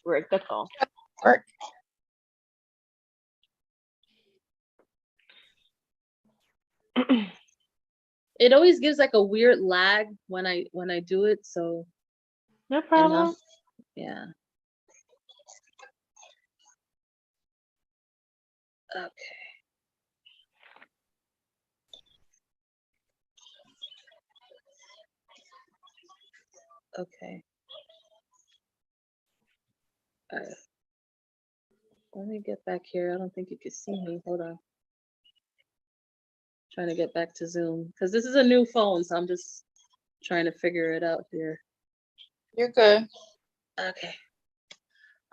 work. That's all. Work. It always gives like a weird lag when I do it, so No problem. yeah. Okay. Okay. All right. Let me get back here. I don't think you can see me. Hold on. Trying to get back to Zoom because this is a new phone, so I'm just trying to figure it out here. You're good. Okay.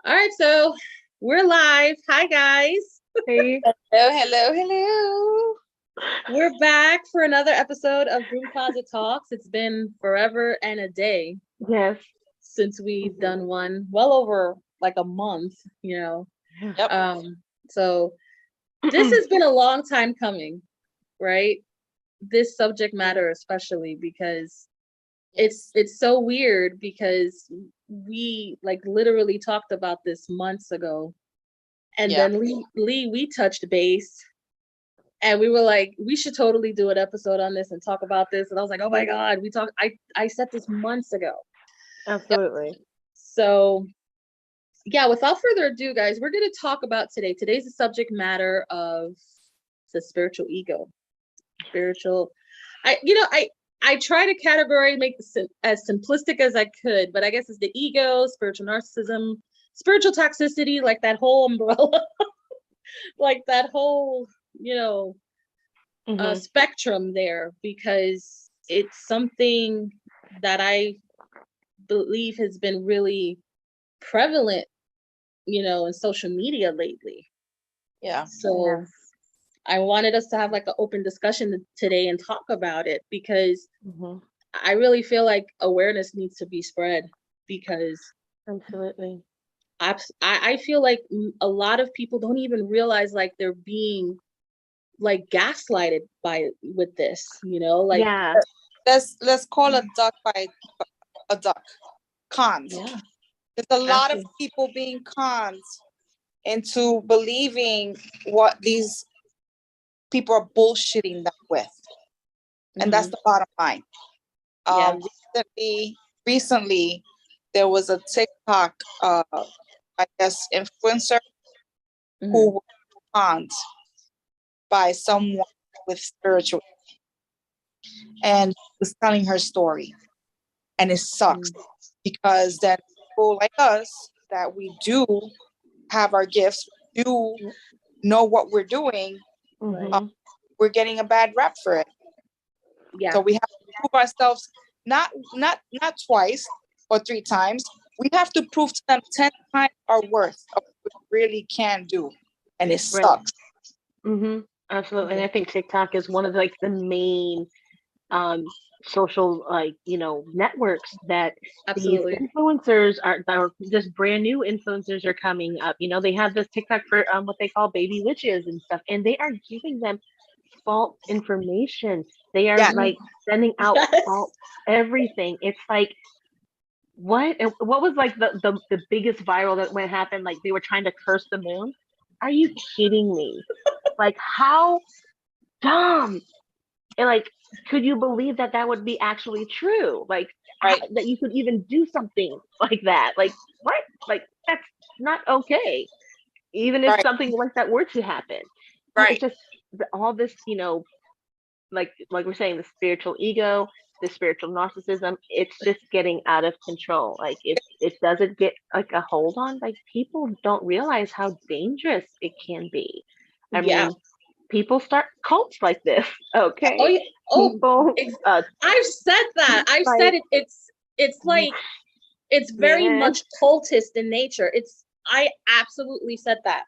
All right, so we're live. Hi, guys. Hey. Hello. We're back for another episode of Broom Closet Talks. It's been forever and a day. Yes. Since we've done one, well over like a month, you know. Yep. So this has been a long time coming, right? This subject matter especially because it's so weird because we like literally talked about this months ago, and then Lee we touched base and we were like, we should totally do an episode on this and talk about this, and I was like, oh my god, I said this months ago. Absolutely. So yeah, without further ado, guys, we're going to talk about today's the subject matter of the spiritual ego. I try to categorize, make this as simplistic as I could, but I guess it's the ego, spiritual narcissism, spiritual toxicity, like that whole umbrella, like that whole, spectrum there, because it's something that I believe has been really prevalent, in social media lately. Yeah. So I wanted us to have like an open discussion today and talk about it because I really feel like awareness needs to be spread, because absolutely, I feel like a lot of people don't even realize like they're being like gaslighted with this, like let's call a duck by a duck. Cons. Yeah. There's a lot of people being conned into believing what these people are bullshitting them with. And that's the bottom line. Recently, there was a TikTok, I guess, influencer who was conned by someone with spiritual, and was telling her story. And it sucks because then people like us, that we do have our gifts, do know what we're doing, we're getting a bad rep for it. So we have to prove ourselves not twice or 3 times. We have to prove to them 10 times our worth of what we really can do, and it sucks. Absolutely. And I think TikTok is one of like the main social networks that these influencers are just brand new influencers are coming up. They have this TikTok for what they call baby witches and stuff, and they are giving them false information. They are like sending out false everything. It's like, what was like the biggest viral that happened? Like they were trying to curse the moon. Are you kidding me? Like, how dumb. And like, could you believe that would be actually true? Like, that you could even do something like that? Like, what? Like, that's not okay. Even if something like that were to happen. It's just all this, like we're saying, the spiritual ego, the spiritual narcissism, it's just getting out of control. Like, if it doesn't get like a hold on, like, people don't realize how dangerous it can be. I mean, people start cults like this. Okay. People, I've said that. I've said it. It's like, it's very much cultist in nature. I absolutely said that.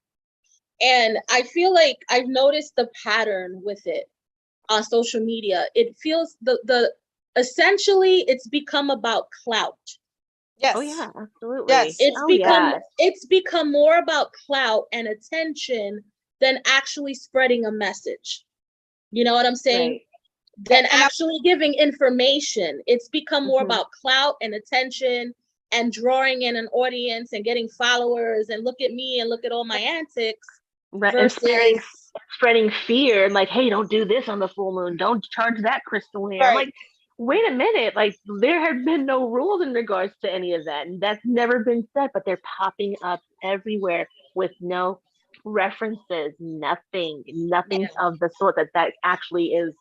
And I feel like I've noticed the pattern with it on social media. It feels essentially it's become about clout. Yes. Oh yeah, absolutely. Yes. It's become more about clout and attention than actually spreading a message. You know what I'm saying? Than actually giving information. It's become more about clout and attention and drawing in an audience and getting followers and look at me and look at all my antics versus and spreading fear, like, hey, don't do this on the full moon, don't charge that crystal here. I'm like, wait a minute, like there have been no rules in regards to any of that, and that's never been said, but they're popping up everywhere with no references, nothing of the sort that actually is.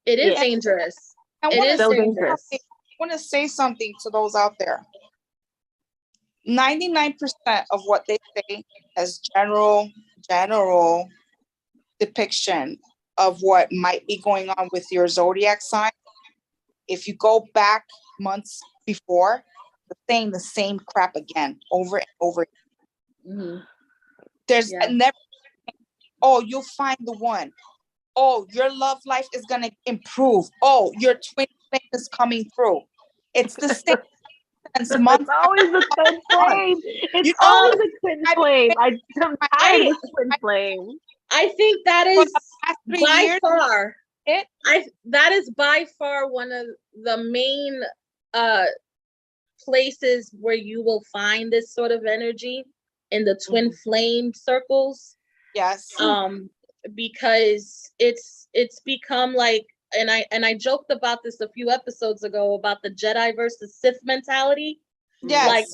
It is dangerous. It is so dangerous. I want to say something to those out there. 99% of what they say as general depiction of what might be going on with your zodiac sign, if you go back months before, they're saying the same crap again, over and over. Mm-hmm. There's never, oh, you'll find the one. Oh, your love life is going to improve. Oh, your twin flame is coming through. It's the same. It's always the twin flame. It's always a twin flame. I'm tired of the twin flame. I think that is by far that is by far one of the main places where you will find this sort of energy in the twin flame circles. Yes. Because it's become like, and I joked about this a few episodes ago about the Jedi versus Sith mentality. Yes. Like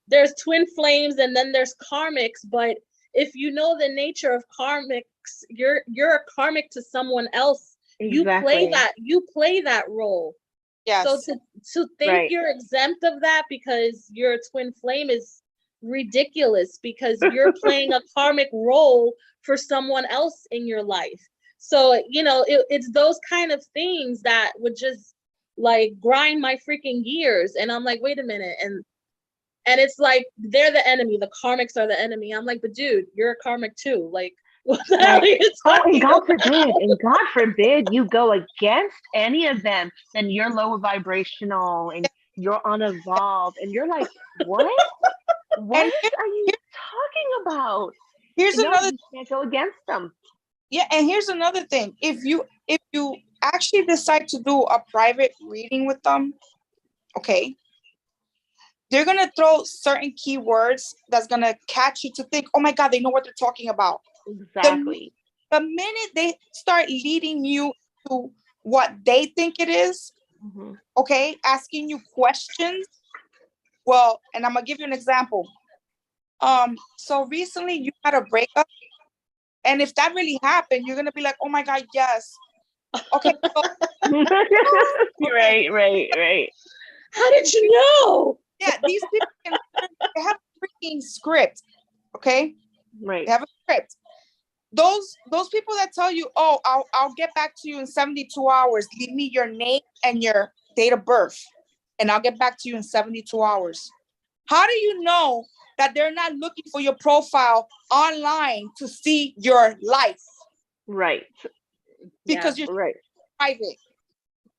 there's twin flames and then there's karmics, but if you know the nature of karmics, you're a karmic to someone else. Exactly. You play that role. Yes. So to think you're exempt of that because you're a twin flame is ridiculous, because you're playing a karmic role for someone else in your life. So, you know, it's those kind of things that would just like grind my freaking gears. And I'm like, wait a minute. And it's like, they're the enemy. The karmics are the enemy. I'm like, but dude, you're a karmic too. Like, what the hell are you talking about? And God forbid you go against any of them, then you're low vibrational and you're unevolved. And you're like, what? What are you talking about? Here's another. You can't go against them. Yeah, and here's another thing. If you actually decide to do a private reading with them, okay, they're gonna throw certain keywords that's gonna catch you to think, oh my God, they know what they're talking about. Exactly. The minute they start leading you to what they think it is, okay, asking you questions. Well, and I'm gonna give you an example. So recently you had a breakup, and if that really happened, you're gonna be like, oh my God, yes. Okay. So, Right. How did you know? Yeah, these people they have a freaking script. Okay. Right. They have a script. Those people that tell you, oh, I'll get back to you in 72 hours. Leave me your name and your date of birth, and I'll get back to you in 72 hours. How do you know that they're not looking for your profile online to see your life? Right. Because you're private.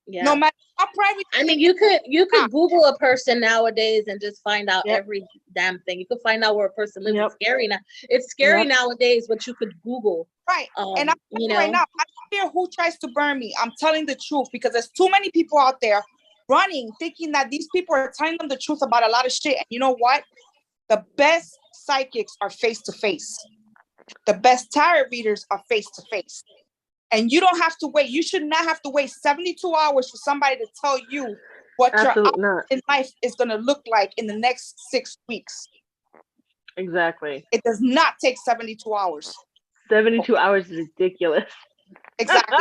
Yeah. No matter how private. I mean, you could Google a person nowadays and just find out every damn thing. You could find out where a person lives. It's scary now. It's scary nowadays what you could Google. Right. And I'm telling you right now, I don't care who tries to burn me. I'm telling the truth, because there's too many people out there running, thinking that these people are telling them the truth about a lot of shit. And you know what? The best psychics are face-to-face. The best tarot readers are face-to-face. And you don't have to wait. You should not have to wait 72 hours for somebody to tell you what your outlook in life is going to look like in the next 6 weeks. Exactly. It does not take 72 hours. 72 hours is ridiculous. Exactly.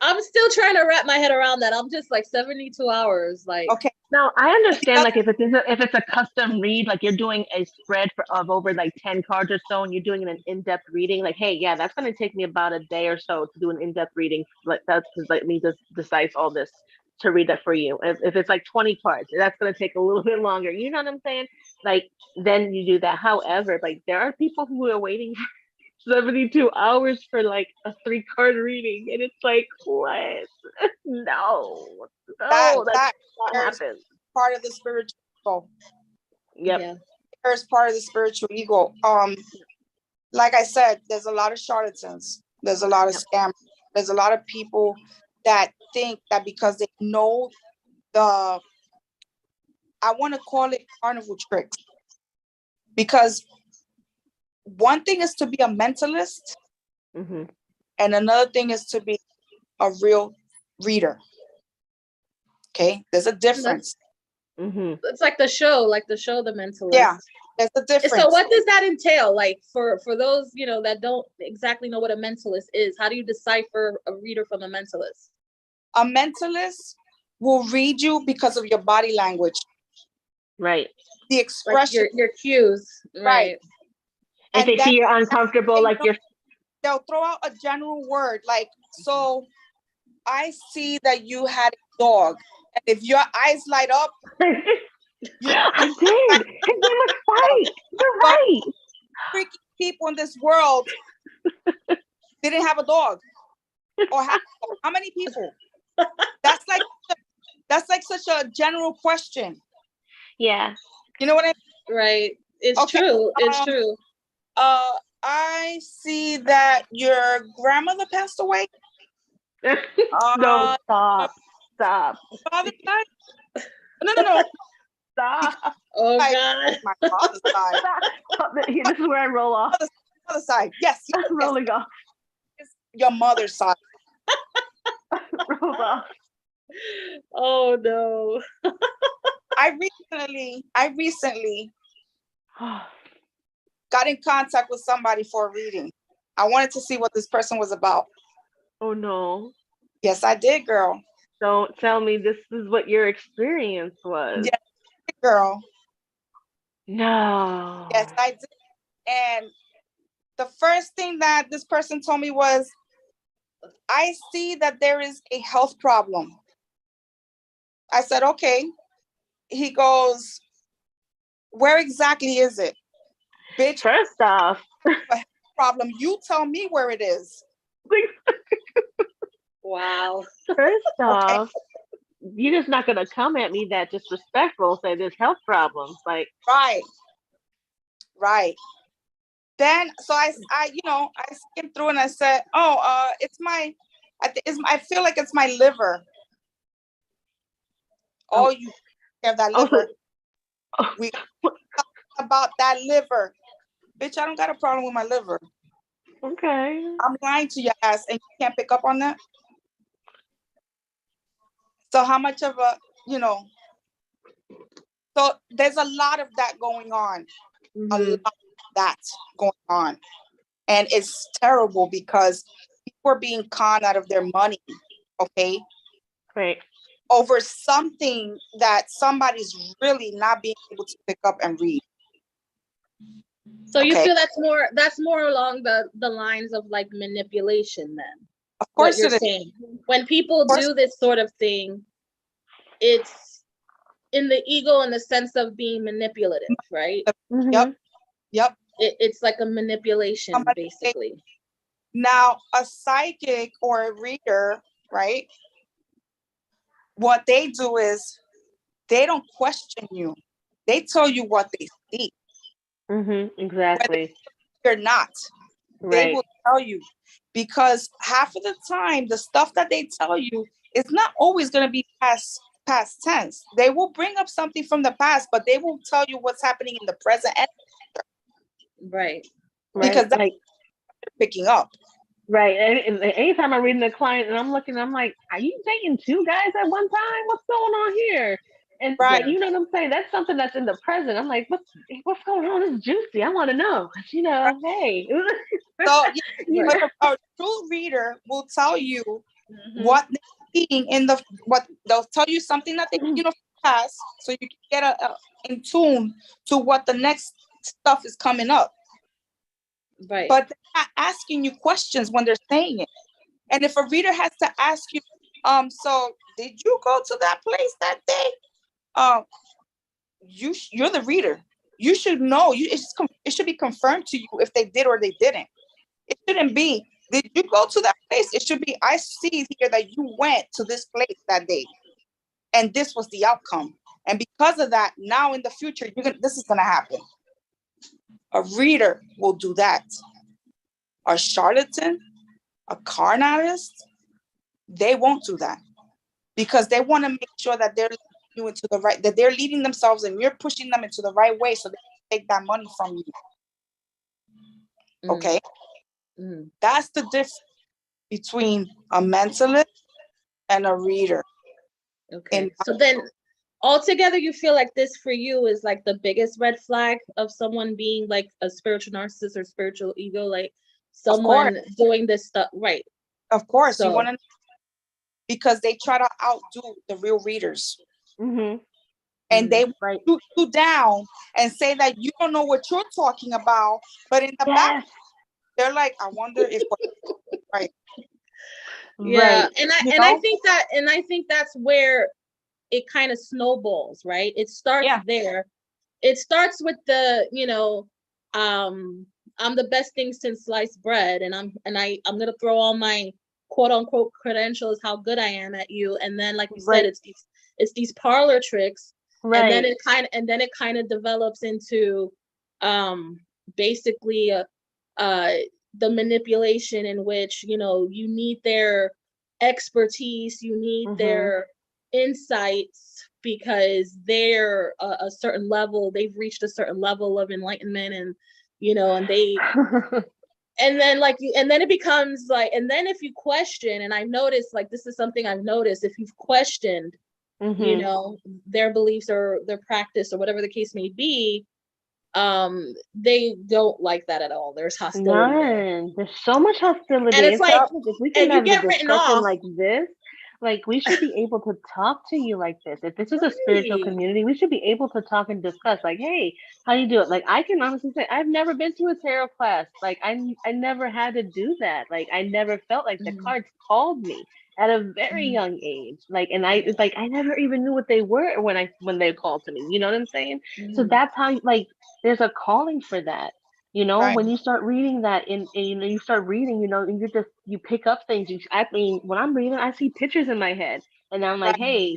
I'm still trying to wrap my head around that. I'm just like 72 hours. Like, okay. Now I understand, like if it's a custom read, like you're doing a spread of over like 10 cards or so, and you're doing an in-depth reading. Like, hey, yeah, that's going to take me about a day or so to do an in-depth reading. Like that's like me just decipher all this to read that for you. If it's like 20 cards, that's going to take a little bit longer. You know what I'm saying? Like then you do that. However, like there are people who are waiting 72 hours for like a 3-card reading, and it's like, what? No, that happens. Part of the spiritual ego. Yep. Yeah. There's part of the spiritual ego. Like I said, there's a lot of charlatans. There's a lot of scammers. There's a lot of people that think that because they know the I want to call it carnival tricks, because one thing is to be a mentalist, Mm-hmm. and another thing is to be a real reader. Okay, there's a difference. Mm-hmm. It's like the show, The Mentalist. Yeah, there's a difference. So what does that entail? Like for those, that don't exactly know what a mentalist is, how do you decipher a reader from a mentalist? A mentalist will read you because of your body language. Right. The expression. Like your cues. Right. If they see you're uncomfortable, like they'll throw out a general word like, so I see that you had a dog. And if your eyes light up, I did. His name was Spike. You're right. Freaky people in this world didn't have a dog. Or how many people? That's like such a general question. Yeah. You know what I mean? Right. It's true. It's true. I see that your grandmother passed away. No, stop. Father's side? No. Stop. Oh God. My father's side. Stop. This is where I roll off. Father's side. Yes. Rolling off. Your mother's side. Roll off. Oh no. I recently got in contact with somebody for a reading. I wanted to see what this person was about. Oh no. Yes, I did, girl. Don't tell me this is what your experience was. Yes, girl. No. Yes, I did. And the first thing that this person told me was, I see that there is a health problem. I said, okay. He goes, where exactly is it? Bitch, first off, problem. You tell me where it is. Wow. First off, you're just not gonna come at me that disrespectful, say there's health problems. Like right. Then so I skimmed through and I said, I feel like it's my liver. Oh, you have that liver. We talk about that liver. Bitch, I don't got a problem with my liver. Okay. I'm lying to your ass and you can't pick up on that. So how much of so there's a lot of that going on. Mm-hmm. A lot of that going on. And it's terrible because people are being conned out of their money, okay? Right. Over something that somebody's really not being able to pick up and read. So you feel that's more along the lines of like manipulation then? Of course what you're saying. When people do this sort of thing, it's in the ego in the sense of being manipulative, right? Mm-hmm. Yep. It's like a manipulation, basically. Now, a psychic or a reader, right? What they do is they don't question you. They tell you what they see. Mm-hmm. Exactly. They're not. Right. They will tell you, because half of the time, the stuff that they tell you is not always going to be past tense. They will bring up something from the past, but they will tell you what's happening in the present. Right. Because that's like picking up. Right. And anytime I'm reading a client and I'm looking, I'm like, are you dating two guys at one time? What's going on here? And right. You know what I'm saying? That's something that's in the present. I'm like, what's going on? It's juicy. I want to know. Right. Hey. So a true reader will tell you what they're seeing they'll tell you something that they past, so you can get in tune to what the next stuff is coming up. Right. But they're not asking you questions when they're saying it. And if a reader has to ask you, so did you go to that place that day? You're the reader. You should know. It should be confirmed to you if they did or they didn't. It shouldn't be, did you go to that place? It should be, I see here that you went to this place that day, and this was the outcome. And because of that, now in the future, this is gonna happen. A reader will do that. A charlatan, a con artist, they won't do that, because they want to make sure that they're you into the right, that they're leading themselves and you're pushing them into the right way so they can take that money from you. Okay? That's the difference between a mentalist and a reader. Okay. So then altogether, you feel like this for you is like the biggest red flag of someone being like a spiritual narcissist or spiritual ego, like someone doing this stuff, right? Of course, so, you want to, because they try to outdo the real readers. And they shoot you down and say that you don't know what you're talking about, but in the back, they're like, I wonder if right. Yeah, and I think that's where it kind of snowballs, right? It starts there. It starts with the, you know, I'm the best thing since sliced bread, and I'm gonna throw all my quote unquote credentials, how good I am at you, and then like you said, it's these parlor tricks, and then it kind of develops into basically the manipulation in which, you know, you need their expertise, you need their insights because they're a certain level, they've reached a certain level of enlightenment, and you know, and they and then like you, and then it becomes like, and then if you question, and I noticed, like, this is something I've noticed, if you've questioned you know, their beliefs or their practice or whatever the case may be, they don't like that at all. There's hostility. There's so much hostility, and it's like, if we can have a discussion like this, like we should be able to talk to you like this. If this is a spiritual community, we should be able to talk and discuss, like, hey, how do you do it? Like, I can honestly say I've never been to a tarot class. Like, I never had to do that. Like, I never felt like the cards called me at a very young age. Like, and I never even knew what they were when they called to me. You know what I'm saying? So that's how, like, there's a calling for that. You know, when you start reading that, and you know, you start reading, you know, and you pick up things. I mean, when I'm reading, I see pictures in my head, and I'm like, hey,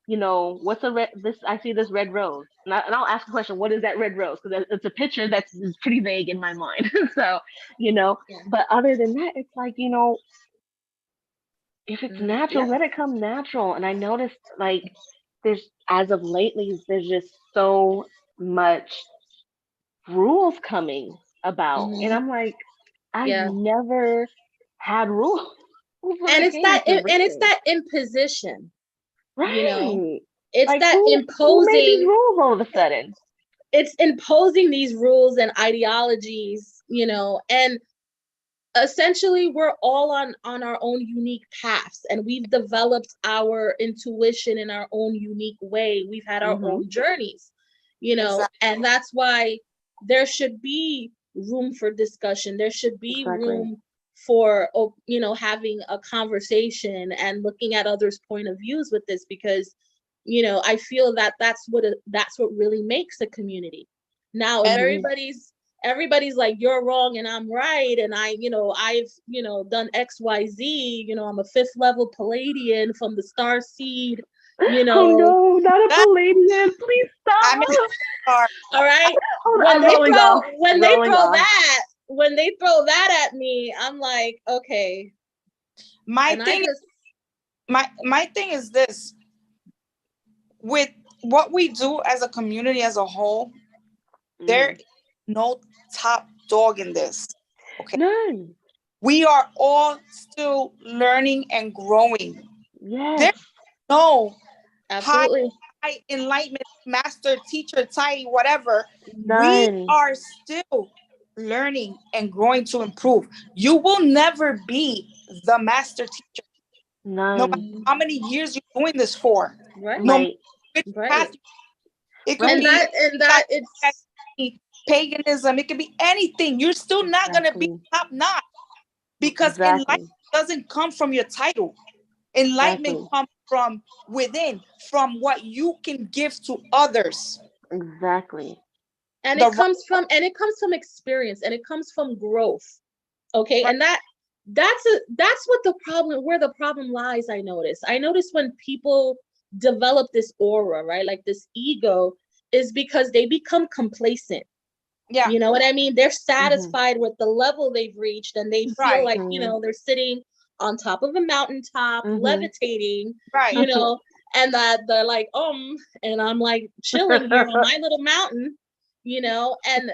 you know, what's a red? I see this red rose, and I'll ask a question. What is that red rose? Because it's a picture that's pretty vague in my mind. So, you know, but other than that, it's like, you know, if it's natural, let it come natural. And I noticed, like, as of lately, there's just so much rules coming about, and I'm like, I've never had rules. And it's that imposition, you know, it's like, that who made these imposing rules all of a sudden. It's imposing these rules and ideologies, you know, and essentially we're all on our own unique paths, and we've developed our intuition in our own unique way. We've had our own journeys, you know, and that's why there should be room for discussion. There should be room for, you know, having a conversation and looking at others' point of views with this, because, you know, I feel that that's what really makes a community. Now, if everybody's like, you're wrong and I'm right, and I've, you know, done XYZ, you know, I'm a 5th level Palladian from the star seed, you know. Oh no, not a Palladian, please stop. All right. When they throw that at me, I'm like, okay. My thing is this: with what we do as a community as a whole, there is no top dog in this. Okay. None. We are all still learning and growing. Yes. There's no high enlightenment master, teacher, tidy, whatever. None. We are still learning and growing to improve. You will never be the master teacher. None. No matter how many years you're doing this for. Right. No matter which path, it could be paganism, it could be anything. You're still not going to be top notch, because enlightenment doesn't come from your title. Enlightenment comes from within, from what you can give to others. Exactly. And it comes from experience, and it comes from growth. Okay. And that's what where the problem lies. I notice when people develop this aura, right, like this ego, is because they become complacent. Yeah. You know what I mean? They're satisfied with the level they've reached, and they feel like, you know, they're sitting on top of a mountaintop, levitating, you know, and that they're like, and I'm like chilling here on my little mountain, you know, and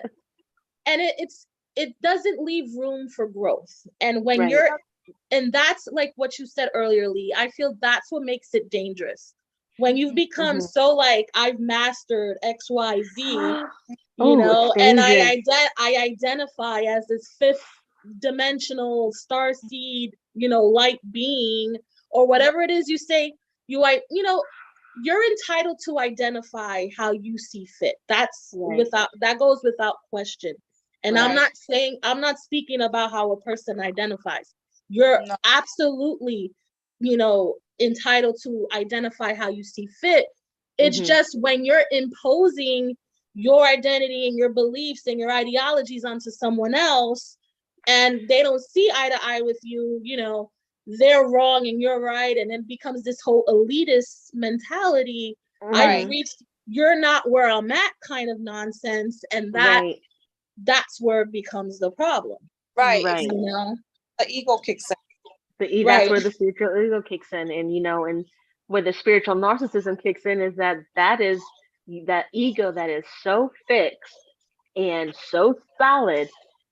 it doesn't leave room for growth. And when Right. you're, and that's like what you said earlier, Lee, I feel that's what makes it dangerous. When you've become so like, I've mastered XYZ, you know, and I identify as this fifth dimensional star seed, you know, light being, or whatever it is you say, you know, you're entitled to identify how you see fit. That's that goes without question. And I'm not speaking about how a person identifies. You're absolutely, you know, entitled to identify how you see fit. It's just when you're imposing your identity and your beliefs and your ideologies onto someone else, and they don't see eye to eye with you, you know, they're wrong and you're right, and it becomes this whole elitist mentality. I've reached, you're not where I'm at kind of nonsense, and that's where it becomes the problem. Right. You know, the ego kicks in. That's where the spiritual ego kicks in, and you know, and where the spiritual narcissism kicks in is that is that ego that is so fixed and so solid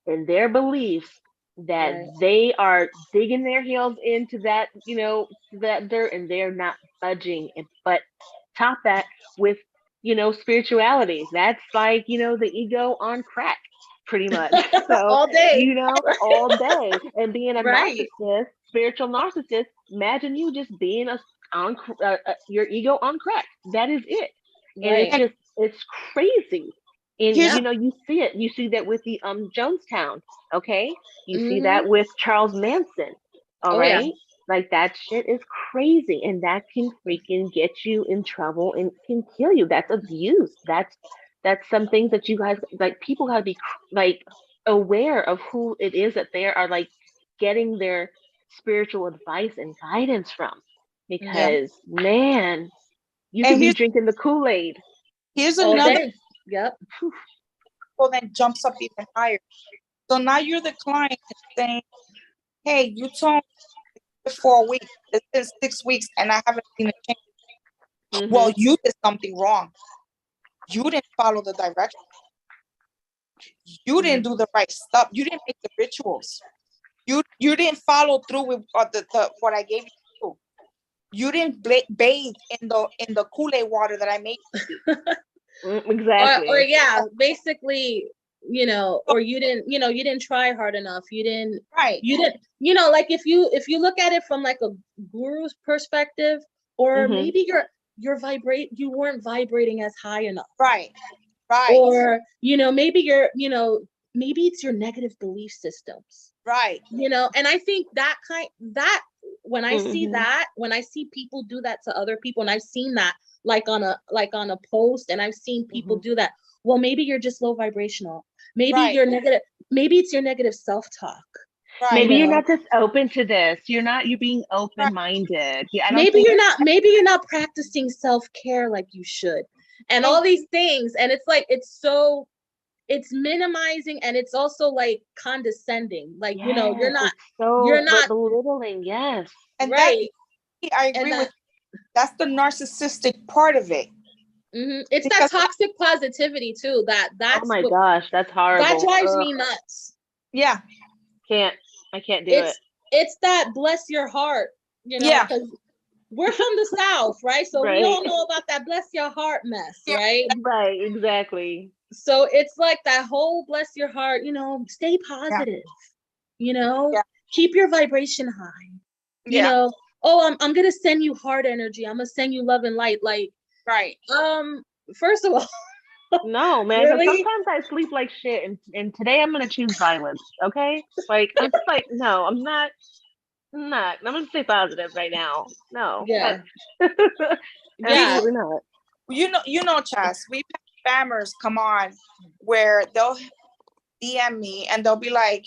in their beliefs that they are digging their heels into that, you know, that dirt, and they're not budging. But top that with, you know, spirituality. That's like, you know, the ego on crack, pretty much. So all day, you know, all day. And being a narcissist, spiritual narcissist, imagine you just being your ego on crack. That is it. And it's crazy. And you know, you see that with the Jonestown, okay? You see that with Charles Manson, all right? Like that shit is crazy, and that can freaking get you in trouble and can kill you. That's abuse. That's some things that you guys, like, people gotta be like aware of who it is that they are like getting their spiritual advice and guidance from, because man, you can be drinking the Kool-Aid. Here's another. So then jumps up even higher. So now you're the client saying, hey, you told me 4 weeks, it's been 6 weeks, and I haven't seen a change. Well, you did something wrong. You didn't follow the direction. You didn't do the right stuff. You didn't make the rituals. You didn't follow through with the what I gave you. You didn't bathe in the Kool-Aid water that I made. Exactly. Or basically, you know, or you didn't try hard enough. You didn't, you know, like if you look at it from like a guru's perspective, or maybe you weren't vibrating as high enough. Right. Or, you know, maybe maybe it's your negative belief systems. Right. You know, and I think that when I see that, when I see people do that to other people, and I've seen that like on a post, and I've seen people do that. Well, maybe you're just low vibrational. Maybe you're negative. Maybe it's your negative self-talk. Right. Maybe you're not just open to this. You're being open-minded. Maybe you're not practicing self-care like you should. And all these things. And it's like, it's minimizing, and it's also like condescending. Like, you know, you're not belittling. Yes. And I agree with you. That's the narcissistic part of it. It's because that toxic positivity too. That's oh my gosh, that's horrible. That drives me nuts. Yeah. I can't do it. It's that bless your heart, you know, because we're from the South, right? So we all know about that bless your heart mess, right? Right, exactly. So it's like that whole bless your heart, you know, stay positive, you know, keep your vibration high, you know. Oh, I'm gonna send you heart energy. I'm gonna send you love and light. Like, first of all, no, man. Really? Sometimes I sleep like shit, and today I'm gonna choose violence. Okay, like I'm just like, no, I'm not. I'm gonna stay positive right now. No. Yeah. Absolutely not. You know, Chaz, we've had spammers come on where they'll DM me and they'll be like,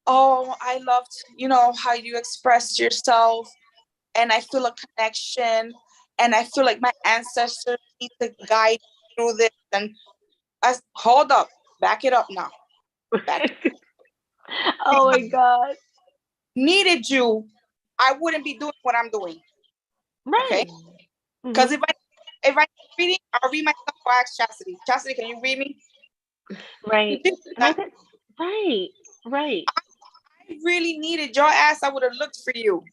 oh, I loved, you know, how you expressed yourself, and I feel a connection, and I feel like my ancestors need to guide through this. And hold up, back it up now. Oh my God. Needed you, I wouldn't be doing what I'm doing. Right. Okay. Because if I reading, I'll read myself or ask Chastity. Chastity, can you read me? Right. Right. Right. I really needed your ass. I would have looked for you.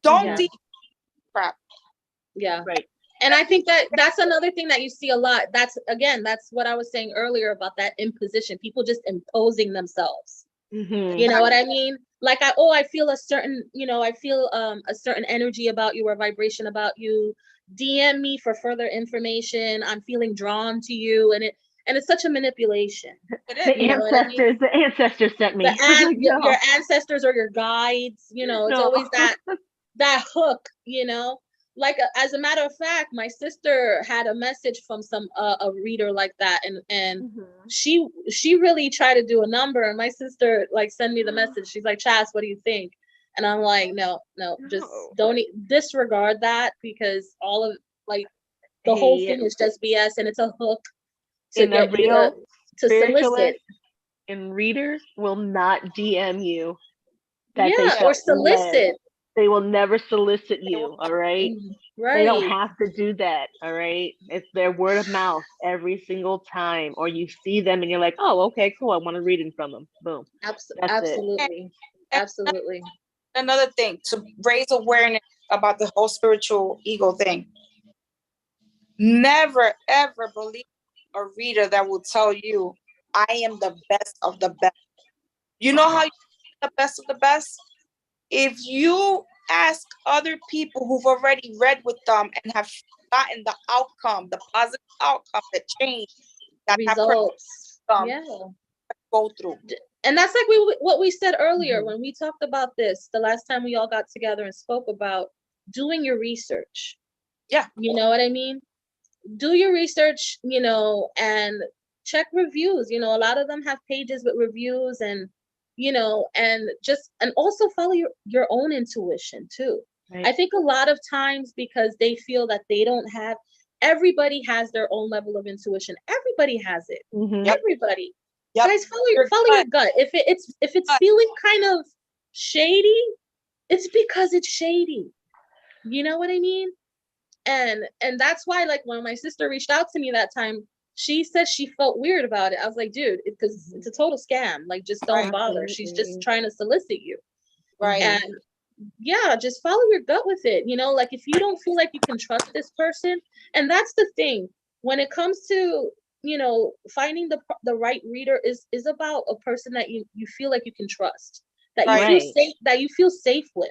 Don't deep crap. Yeah. Right. And I think that's another thing that you see a lot. That's what I was saying earlier about that imposition. People just imposing themselves. You know what I mean? Like I feel a certain, I feel a certain energy about you or vibration about you. DM me for further information. I'm feeling drawn to you, and it's such a manipulation. The ancestors sent me. Your ancestors or your guides, it's always that hook, like as a matter of fact, my sister had a message from a reader like that, and she really tried to do a number, and my sister like sent me the message. She's like, Chas, what do you think? And I'm like, no, just don't disregard that, because all of like the whole thing is just BS, and it's a hook to get you to solicit. And reader will not DM you. Or solicit. They will never solicit you, all right? Right. They don't have to do that, all right? It's their word of mouth every single time. Or you see them and you're like, oh, okay, cool. I want a reading from them. Boom. Absolutely. Absolutely. Another thing, to raise awareness about the whole spiritual ego thing. Never, ever believe a reader that will tell you, I am the best of the best. You know how you're the best of the best? If you ask other people who've already read with them and have gotten the outcome, the positive outcome, the change that results, go through. And that's like what we said earlier when we talked about this the last time we all got together and spoke about doing your research. Yeah. You know what I mean? Do your research, and check reviews. A lot of them have pages with reviews, and and also follow your own intuition too. Right. I think a lot of times, because they feel that they don't have, everybody has their own level of intuition. Everybody has it. Everybody. Guys, follow your gut. If it's feeling kind of shady, it's because it's shady. You know what I mean? And that's why, like, when my sister reached out to me that time, she said she felt weird about it. I was like, dude, because it's a total scam. Like, just don't bother. She's just trying to solicit you. Right. And just follow your gut with it. Like, if you don't feel like you can trust this person, and that's the thing, when it comes to, finding the right reader is about a person that you feel like you can trust, that you feel safe, that you feel safe with.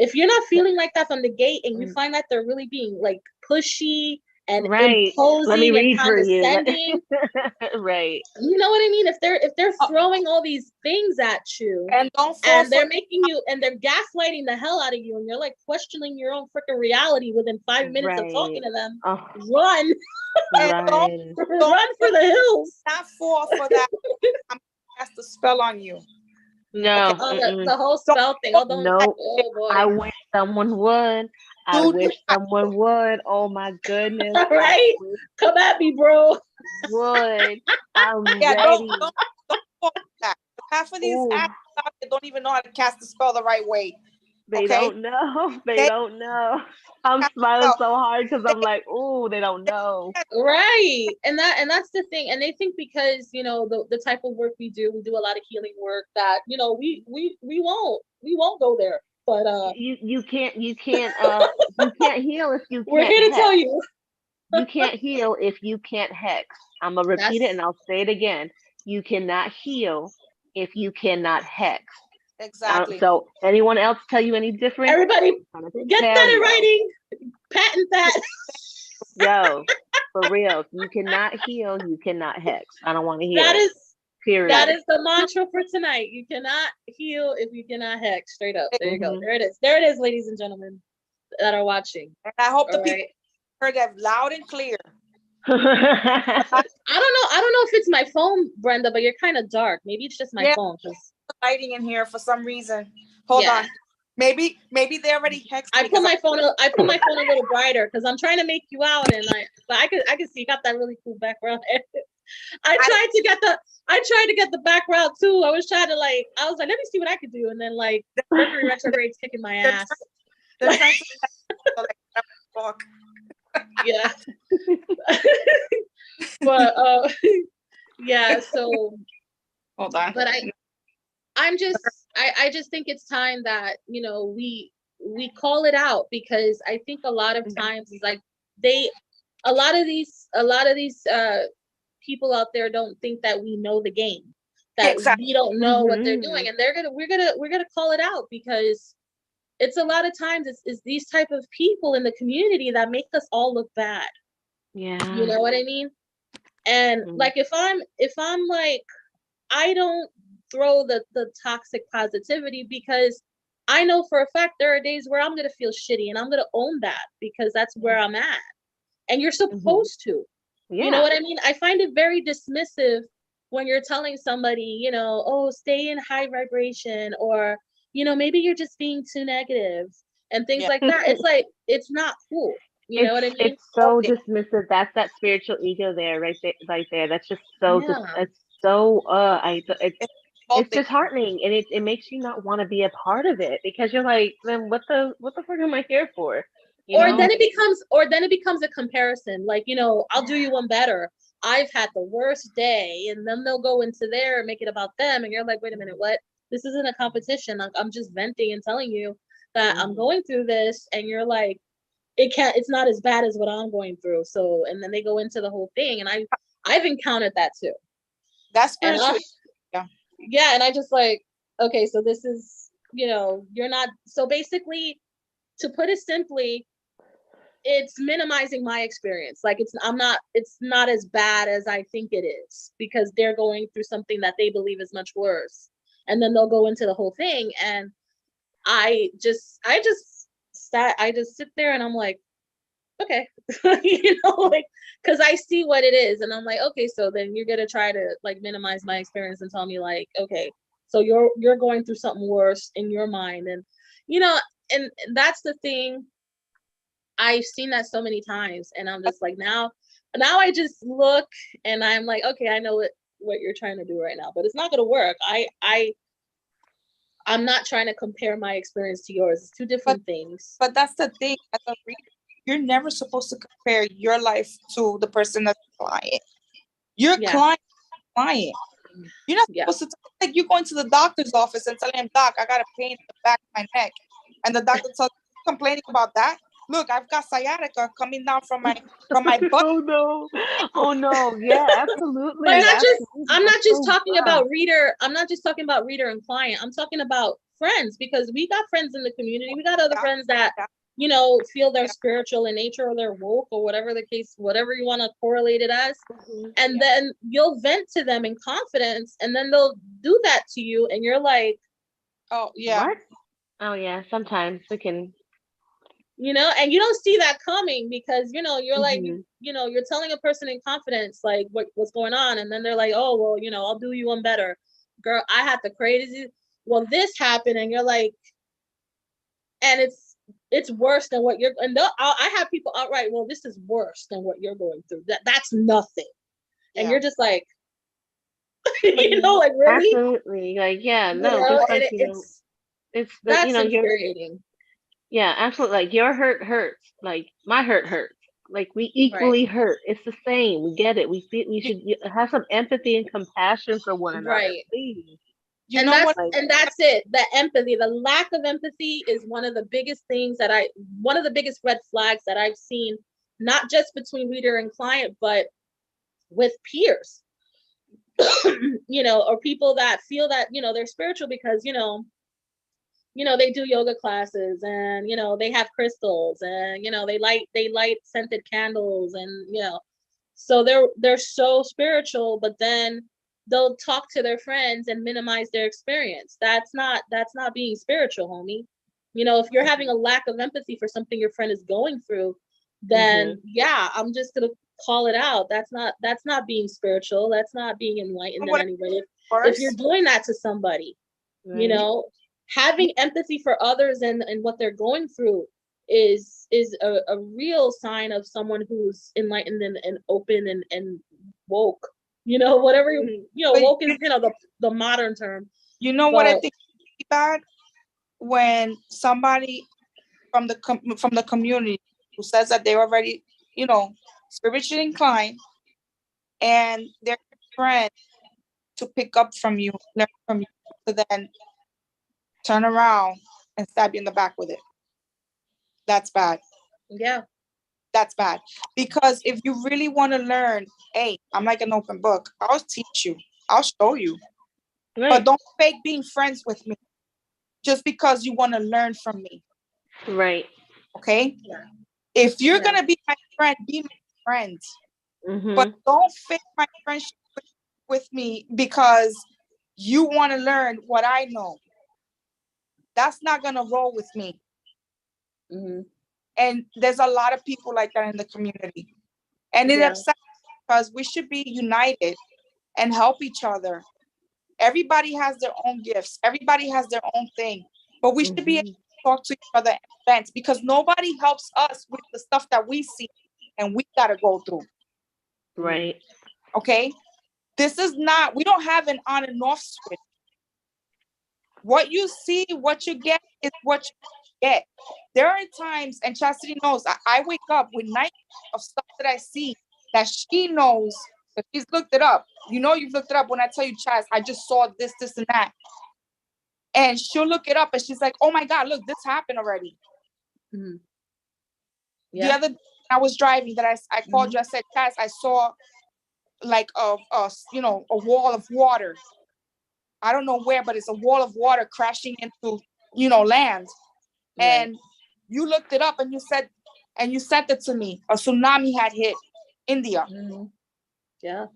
If you're not feeling like that from the gate, and you find that they're really being like pushy and imposing and condescending, right? You know what I mean? If they're throwing all these things at you, and they're making you, and they're gaslighting the hell out of you, and you're like questioning your own freaking reality within 5 minutes of talking to them, run. Run for the hills. Not fall for that. I'm gonna cast a spell on you. No, the whole spell thing. Oh boy. I wish someone would. I wish someone would. Oh my goodness. Right? Come at me, bro. Would. I'm ready. Don't fall for that. Half of these actors don't even know how to cast the spell the right way. They don't know. They don't know. I'm smiling so hard because I'm like, ooh, they don't know. Right. And that's the thing. And they think because, the type of work we do a lot of healing work, that, we won't go there. But you can't heal if you can't. We're here to tell you. You can't heal if you can't hex. I'm gonna repeat it and I'll say it again. You cannot heal if you cannot hex. Exactly. So anyone else tell you any different? Everybody get that in writing. Patent that. Yo, for real. You cannot heal, you cannot hex. I don't want to hear it. Period. That is the mantra for tonight. You cannot heal if you cannot hex. Straight up. There you go. There it is. There it is, ladies and gentlemen that are watching. And I hope the people heard that loud and clear. I don't know if it's my phone, Brenda, but you're kind of dark. Maybe it's just my phone. Lighting in here for some reason. Hold on. Maybe they already hexed. I put my phone a little brighter because I'm trying to make you out, and I can see you got that really cool background. I tried to get the background too. I was like, let me see what I could do, and then like Mercury retrograde's kicking my ass. Yeah. But yeah, so Hold on. but I just think it's time that, you know, we call it out, because I think a lot of times, like, a lot of these people out there don't think that we know the game, that Exactly. we don't know what they're doing, and we're gonna call it out, because it's a lot of times it's these type of people in the community that make us all look bad. Yeah. You know what I mean? And like, if I'm like, I don't throw the toxic positivity, because I know for a fact there are days where I'm gonna feel shitty, and I'm gonna own that, because that's where I'm at. And you're supposed to. Yeah. You know what I mean? I find it very dismissive when you're telling somebody, you know, oh, stay in high vibration, or, you know, maybe you're just being too negative and things like that. It's like, it's not cool. You know what I mean? It's so dismissive. That's that spiritual ego there, right there. That's just so it's so it's disheartening, and it makes you not want to be a part of it, because you're like, then what the fuck am I here for? You know? Then it becomes a comparison. Like, you know, I'll do you one better. I've had the worst day, and then they'll go into there and make it about them, and you're like, wait a minute, what? This isn't a competition. I'm just venting and telling you that I'm going through this, and you're like, it's not as bad as what I'm going through. So, and then they go into the whole thing, and I've encountered that too. That's spiritual. Yeah, and I just like, okay, so this is, you know, you're not, so basically, to put it simply, it's minimizing my experience. Like, it's not as bad as I think it is, because they're going through something that they believe is much worse. And then they'll go into the whole thing, and I just sit there and I'm like, okay, you know, like, because I see what it is, and I'm like, okay, so then you're gonna try to like minimize my experience and tell me like, okay, so you're going through something worse in your mind, and you know, and that's the thing. I've seen that so many times, and I'm just like, now I just look and I'm like, okay, I know what you're trying to do right now, but it's not gonna work. I'm not trying to compare my experience to yours. It's two different things. But that's the thing. As a reader, you're never supposed to compare your life to the person that's client. Your client. You're not supposed to, like, you going to the doctor's office and telling him, Doc, I got a pain in the back of my neck. And the doctor tells you, complaining about that. Look, I've got sciatica coming down from my butt. Oh no. Yeah, absolutely. But I'm not just talking about reader. I'm not just talking about reader and client. I'm talking about friends, because we got friends in the community. We got other friends that, you know, feel they're spiritual in nature, or they're woke, or whatever the case, whatever you want to correlate it as. And then you'll vent to them in confidence, and then they'll do that to you, and you're like, oh yeah. What? Oh yeah, sometimes we can, you know, and you don't see that coming, because, you know, you're like, you know, you're telling a person in confidence like what's going on, and then they're like, oh, well, you know, I'll do you one better, girl. I had the crazy, well, this happened, and you're like, and it's worse than what you're, and I have people outright, well, this is worse than what you're going through. That's nothing. And you're just like, you know, like, really? Absolutely. Like, yeah, no, you know, just like, it's the, that's you know, infuriating. Yeah, absolutely. Like, your hurt hurts. Like, my hurt hurts. Like, we equally hurt. It's the same. We get it. We should have some empathy and compassion for one another, please. And that's it. The empathy, the lack of empathy is one of the biggest things one of the biggest red flags that I've seen, not just between reader and client, but with peers, you know, or people that feel that, you know, they're spiritual because, you know, they do yoga classes, and, you know, they have crystals, and, you know, they light scented candles, and, you know, so they're so spiritual, but then they'll talk to their friends and minimize their experience. That's not being spiritual, homie. You know, if you're having a lack of empathy for something your friend is going through, then yeah, I'm just gonna call it out. That's not being spiritual. That's not being enlightened in any way. If you're doing that to somebody, you know, having empathy for others and what they're going through is a real sign of someone who's enlightened and open and woke. You know, whatever you know, woke is, you know, the modern term. You know what I think is bad? When somebody from the community who says that they're already you know, spiritually inclined, and they're your friend to pick up from you, learn from you, to then turn around and stab you in the back with it. That's bad. Yeah. That's bad. Because if you really want to learn, hey, I'm like an open book. I'll teach you. I'll show you. Right. But don't fake being friends with me just because you want to learn from me. Right. Okay? Yeah. If you're Yeah. going to be my friend, be my friend. Mm-hmm. But don't fake my friendship with me because you want to learn what I know. That's not going to roll with me. Mm-hmm. And there's a lot of people like that in the community. And it Yeah. upsets me because we should be united and help each other. Everybody has their own gifts. Everybody has their own thing. But we should be able to talk to each other and vent, because nobody helps us with the stuff that we see and we got to go through. Right. Okay? This is not, we don't have an on and off switch. What you see, what you get is what you get. There are times, and Chastity knows, I wake up with nightmares of stuff that I see that she knows, that she's looked it up. You know, you've looked it up when I tell you, Chas, I just saw this, this, and that. And she'll look it up and she's like, oh my God, look, this happened already. Mm-hmm. The Yeah. other day I was driving, that I called you, I said, Chas, I saw like a wall of water. I don't know where, but it's a wall of water crashing into, land. And you looked it up and you said, and you sent it to me. A tsunami had hit India. Mm-hmm. Yeah.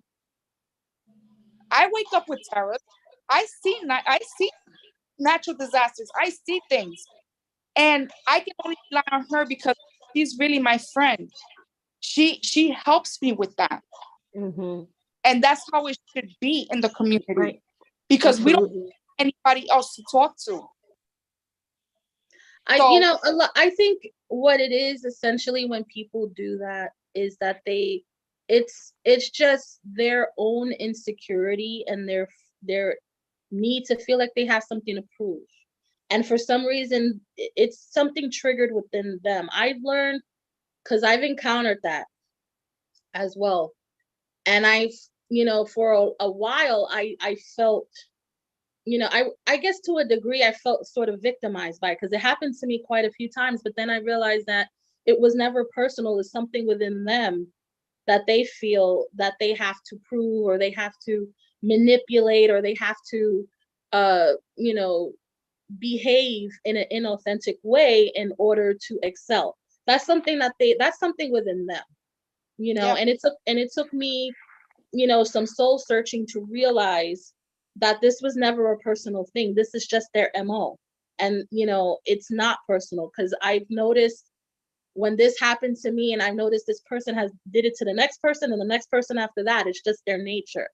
I wake up with terror. I see natural disasters. I see things. And I can only rely on her because she's really my friend. She helps me with that. Mm-hmm. And that's how it should be in the community. Right. Because Absolutely. we don't have anybody else to talk to. I think what it is essentially when people do that is that it's just their own insecurity and their need to feel like they have something to prove. And for some reason, it's something triggered within them. I've learned, because I've encountered that as well. And for a while, I felt, I guess to a degree, I felt sort of victimized by it, because it happened to me quite a few times. But then I realized that it was never personal. It's something within them that they feel that they have to prove, or they have to manipulate, or they have to, behave in an inauthentic way in order to excel. That's something within them, Yeah. and it took me, some soul searching to realize that this was never a personal thing. This is just their MO. And, it's not personal, because I've noticed when this happened to me, and I've noticed this person did it to the next person and the next person after that. It's just their nature.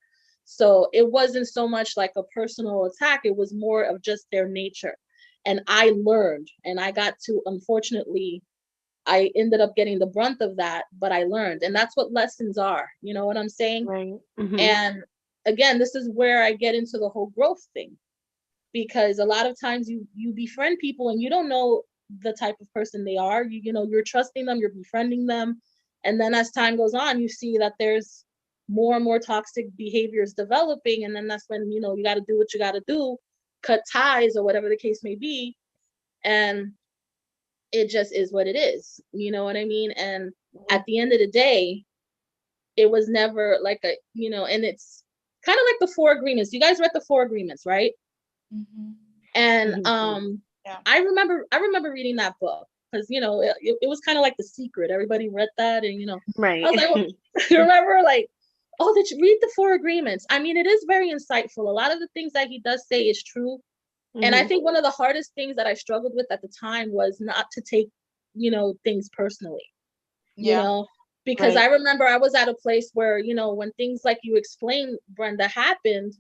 So it wasn't so much like a personal attack. It was more of just their nature. And I learned, and unfortunately, I ended up getting the brunt of that, but I learned. And that's what lessons are. You know what I'm saying? Right. Mm-hmm. And again, this is where I get into the whole growth thing, because a lot of times you befriend people and you don't know the type of person they are. You're trusting them, you're befriending them. And then as time goes on, you see that there's more and more toxic behaviors developing. And then that's when, you got to do what you got to do, cut ties or whatever the case may be. And it just is what it is. You know what I mean? And at the end of the day, it was never like and it's kind of like the 4 agreements. You guys read the 4 agreements, right? Mm-hmm. And Yeah. I remember reading that book, because it was kind of like The Secret. Everybody read that, and Right. I was like, well, you remember, like, oh, did you read the 4 agreements? I mean, it is very insightful. A lot of the things that he does say is true. Mm-hmm. And I think one of the hardest things that I struggled with at the time was not to take things personally. Because Right. I remember I was at a place where, when things like you explained, Brenda, happened,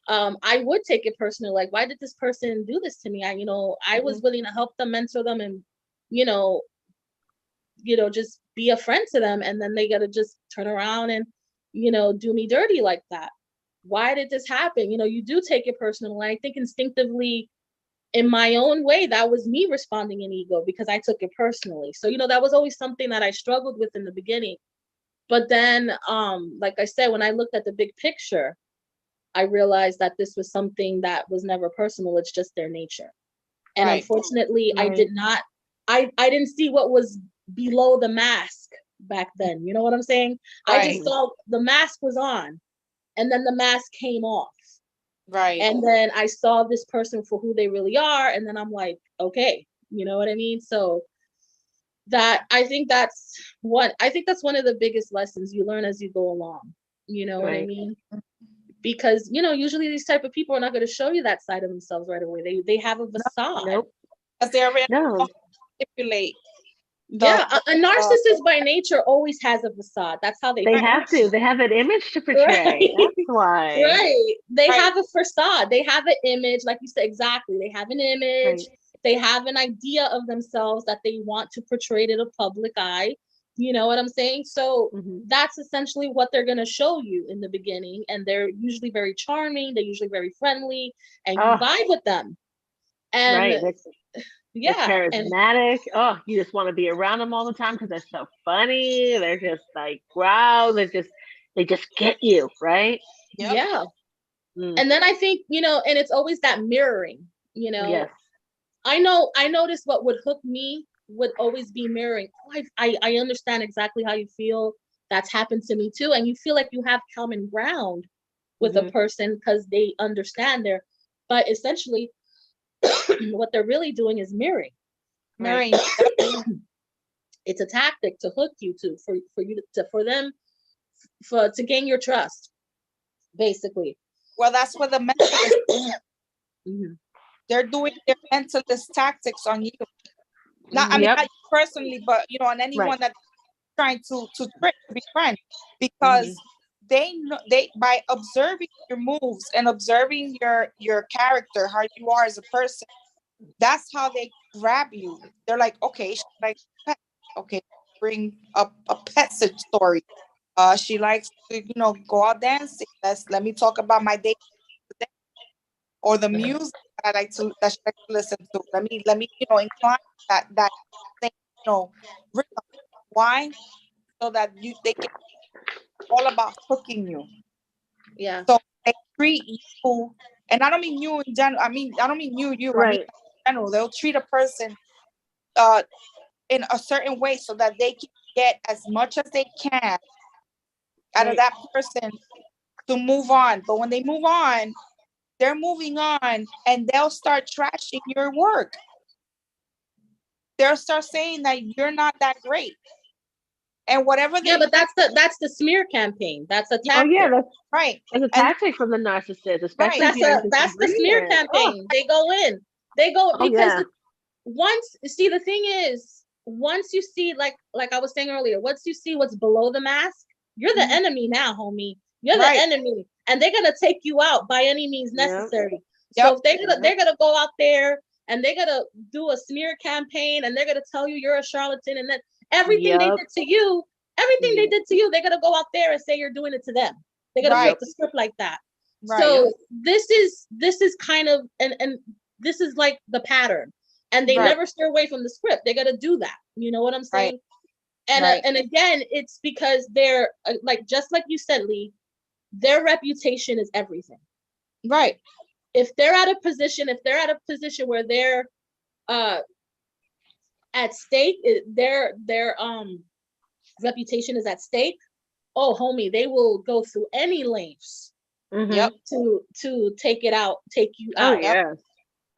I would take it personally. Like, why did this person do this to me? I was willing to help them, mentor them, and, just be a friend to them. And then they got to just turn around and, do me dirty like that. Why did this happen? You do take it personal. And I think instinctively in my own way, that was me responding in ego because I took it personally. So, you know, that was always something that I struggled with in the beginning. But then, like I said, when I looked at the big picture, I realized that this was something that was never personal. It's just their nature. And unfortunately, I didn't see what was below the mask back then. You know what I'm saying? I just saw the mask was on, and then the mask came off. Right. And then I saw this person for who they really are. And then I'm like, okay, you know what I mean? So I think that's one of the biggest lessons you learn as you go along. You know what I mean? Because, you know, usually these type of people are not going to show you that side of themselves right away. They have a facade. Nope. Because they're already manipulate. Yeah, a narcissist by nature always has a facade. That's how they have to. They have an image to portray. Right. That's why. Right. They have a facade. They have an image, like you said, exactly. They have an image. Right. They have an idea of themselves that they want to portray to the public eye. You know what I'm saying? So that's essentially what they're going to show you in the beginning. And they're usually very charming. They're usually very friendly. And you vibe with them. And they're charismatic. You just want to be around them all the time because they're so funny. They're just like, wow. They just get you, right? Yep. Yeah. And then I think, you know, and it's always that mirroring, you know. Yes. I noticed what would hook me would always be mirroring. I understand exactly how you feel. That's happened to me too. And you feel like you have common ground with a person because they understand but essentially what they're really doing is mirroring. Mirroring. It's a tactic to hook you to gain your trust, basically. Well, that's what the mentalist they're doing their mentalist tactics on you. Not not you personally, but you know, on anyone that's trying to trick to be friends, because they know by observing your moves and observing your character, how you are as a person, that's how they grab you. They're like, okay, she likes pet. Okay, bring up a pet story. She likes to, you know, go out dancing. Let me talk about my day or the music that she likes to listen to. Let me you know, incline that thing, you know, rhythm. Why? So that they can all about hooking you. Yeah. So they treat you, and I don't mean you in general. I don't mean you. Right. I mean in general, they'll treat a person in a certain way so that they can get as much as they can out of that person to move on. But when they move on, they're moving on, and they'll start trashing your work. They'll start saying that you're not that great. And whatever they but that's the smear campaign. That's a tactic. Oh yeah, that's right. It's a tactic from the narcissist, especially that's the smear campaign. They go in. Because once the thing is, once you see like I was saying earlier, once you see what's below the mask, you're the enemy now, homie. You're the enemy, and they're gonna take you out by any means necessary. So if they're gonna go out there and they're gonna do a smear campaign, and they're gonna tell you you're a charlatan, and then everything they did to you, they're gonna go out there and say you're doing it to them. They're gonna flip the script like that. Right. So this is kind of and this is like the pattern, and they never steer away from the script. They're gonna do that. You know what I'm saying? Right. And again, it's because they're like, just like you said, Lee, their reputation is everything. Right. If they're at a position where they're at stake, their reputation is at stake. Oh, homie, they will go through any lengths to take you out. Oh yeah,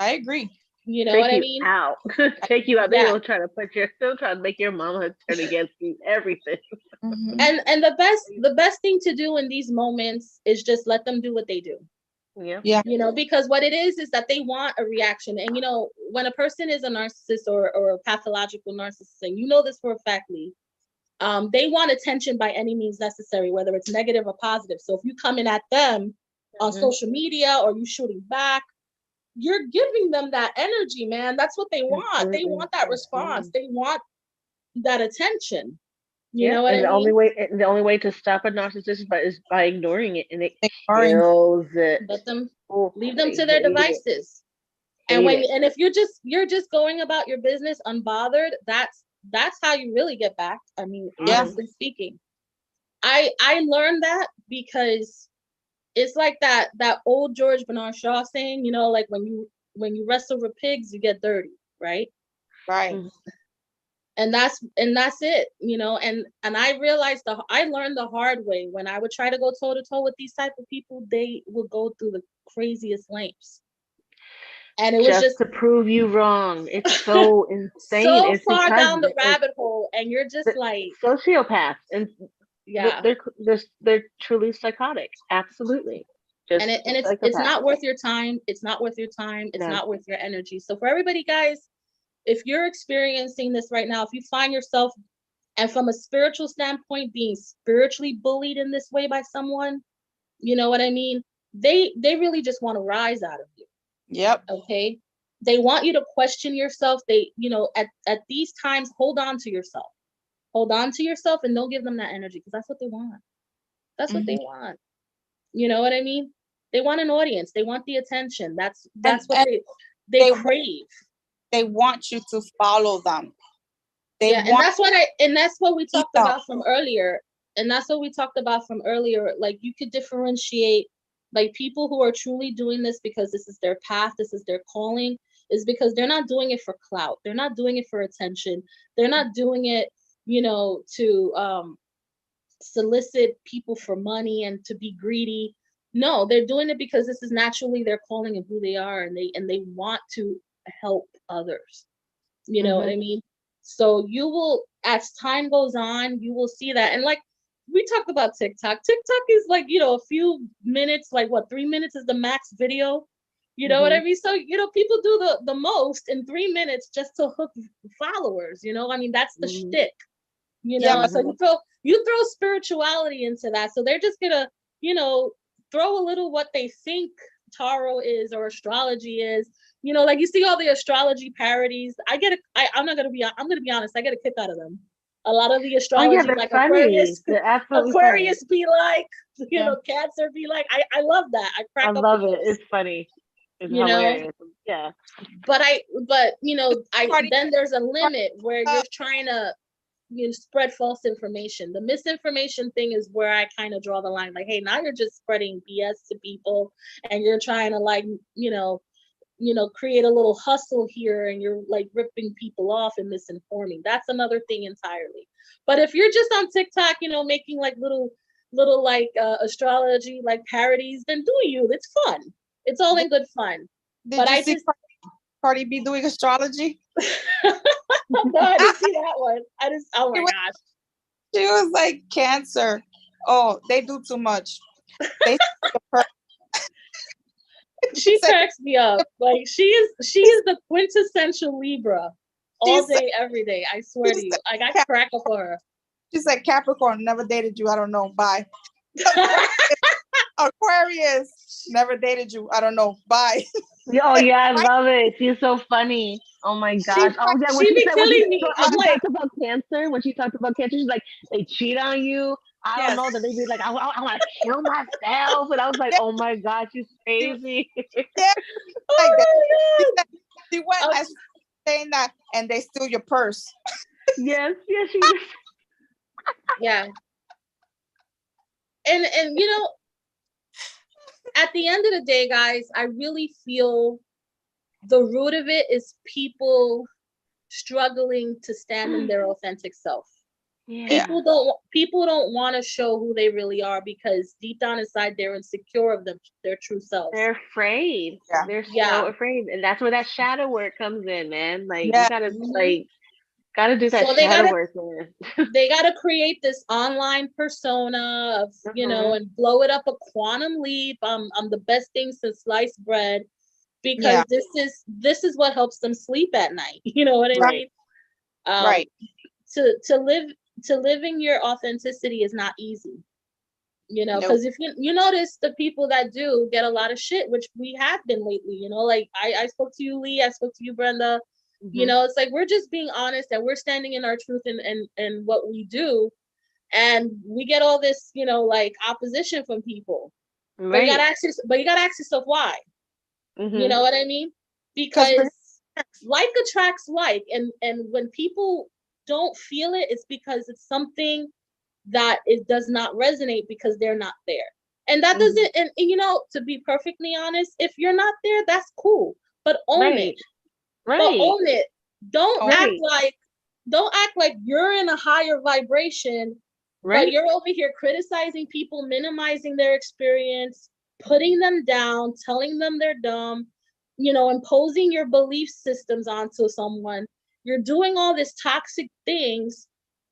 I agree. You know what I mean? Out. Take you out. They'll try to make your mama turn against you. Everything. And the best thing to do in these moments is just let them do what they do. Yeah. You know, because what it is that they want a reaction. And you know, when a person is a narcissist or a pathological narcissist, and you know this for a fact, Lee, they want attention by any means necessary, whether it's negative or positive. So if you come in at them on social media or you shooting back, you're giving them that energy, man. That's what they want. They want that response. They want that attention. You know what I mean? The only way to stop a narcissist is by ignoring it, and it kills it. Let them leave them to their devices. And if you're just going about your business unbothered, that's how you really get back. I mean, honestly speaking, I learned that because it's like that old George Bernard Shaw saying, you know, like when you wrestle with pigs, you get dirty, right? Right. And that's it, you know. And I realized I learned the hard way when I would try to go toe to toe with these type of people. They would go through the craziest lengths. And it was just to prove you wrong. It's so insane. So it's far down the rabbit hole, and you're just like sociopaths, and they're truly psychotic. Absolutely. And it's not worth your time. It's not worth your time. It's not worth your energy. So for everybody, guys, if you're experiencing this right now, if you find yourself, and from a spiritual standpoint, being spiritually bullied in this way by someone, you know what I mean? They really just want to rise out of you. Yep. Okay. They want you to question yourself. They, you know, at these times, hold on to yourself. Hold on to yourself and don't give them that energy, because that's what they want. That's what they want. You know what I mean? They want an audience. They want the attention. That's what they crave. They want you to follow them. And that's what we talked about from earlier. And that's what we talked about from earlier. Like, you could differentiate, like, people who are truly doing this because this is their path, this is their calling, is because they're not doing it for clout. They're not doing it for attention. They're not doing it, you know, to solicit people for money and to be greedy. No, they're doing it because this is naturally their calling and who they are, and they want to help others. You know what I mean? So you will, as time goes on, you will see that. And like we talked about TikTok. TikTok is like, you know, a few minutes, like what, 3 minutes is the max video. You know what I mean? So, you know, people do the most in 3 minutes just to hook followers, you know? I mean, that's the shtick, you know? So you throw spirituality into that. So they're just gonna, you know, throw a little what they think tarot is or astrology is. You know, like you see all the astrology parodies. I'm gonna be honest, I get a kick out of them. A lot of the astrology, like Aquarius be like, you know, Cancer be like. I love that. I crack up. I love it. It's funny. It's hilarious. Yeah. But you know, then there's a limit where you're trying to, you know, spread false information. The misinformation thing is where I kind of draw the line. Like, hey, now you're just spreading BS to people, and you're trying to, like, you know, create a little hustle here, and you're like ripping people off and misinforming. That's another thing entirely. But if you're just on TikTok, you know, making like little like astrology like parodies, then do you. It's fun. It's all in good fun. But I see Cardi B doing astrology? No, I didn't see that one. Oh my gosh. She was like, Cancer. Oh, they do too much. She cracks me up. Like, she is the quintessential Libra, all day, every day. I swear to you. Like, I crack up for her. She said, Capricorn, never dated you. I don't know. Bye. Aquarius, never dated you. I don't know. Bye. Oh yeah, I love it. She's so funny. Oh my gosh. When she killing me. I'm like, talked about Cancer. When she talked about Cancer, she's like, they cheat on you. I don't know, that they'd be like, I want to kill myself. And I was like, oh my God, she's crazy. Yeah. Oh like she went as saying that, and they steal your purse. Yes, she is. Yeah. And you know, at the end of the day, guys, I really feel the root of it is people struggling to stand in their authentic self. Yeah. People don't want to show who they really are, because deep down inside they're insecure of their true selves. They're afraid. Yeah. They're so afraid, and that's where that shadow work comes in, man. Like you gotta gotta do that shadow work, man. They gotta create this online persona of you know, and blow it up a quantum leap. I'm the best thing since sliced bread, because this is what helps them sleep at night. You know what I mean? Right. To living your authenticity is not easy, you know, because if you notice, the people that do get a lot of shit, which we have been lately, you know, like I spoke to you, Lee, I spoke to you, Brenda, you know, it's like, we're just being honest and we're standing in our truth and what we do. And we get all this, you know, like opposition from people, but you gotta ask yourself why, you know what I mean? because like attracts like, and when people don't feel it, it's because it's something that it does not resonate because they're not there. And that doesn't, and you know, to be perfectly honest, if you're not there, that's cool, but own it. But own it. Don't act like you're in a higher vibration, but you're over here criticizing people, minimizing their experience, putting them down, telling them they're dumb, you know, imposing your belief systems onto someone. You're doing all this toxic things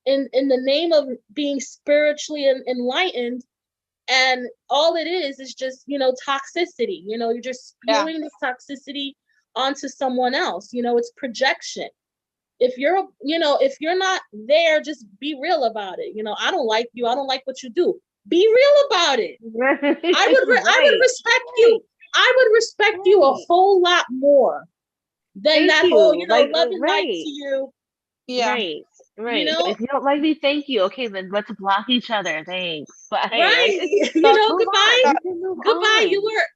in the name of being spiritually enlightened, and all it is just, you know, toxicity. You know, you're just spewing this toxicity onto someone else. You know, it's projection. If you're, you know, if you're not there, just be real about it. You know, I don't like you, I don't like what you do. Be real about it. I would respect you. I would respect you a whole lot more than that whole, you know, love and light to you. Right. You know? If you don't like me, thank you. Okay, then let's block each other. Thanks. Bye. Right. You know, goodbye. Goodbye.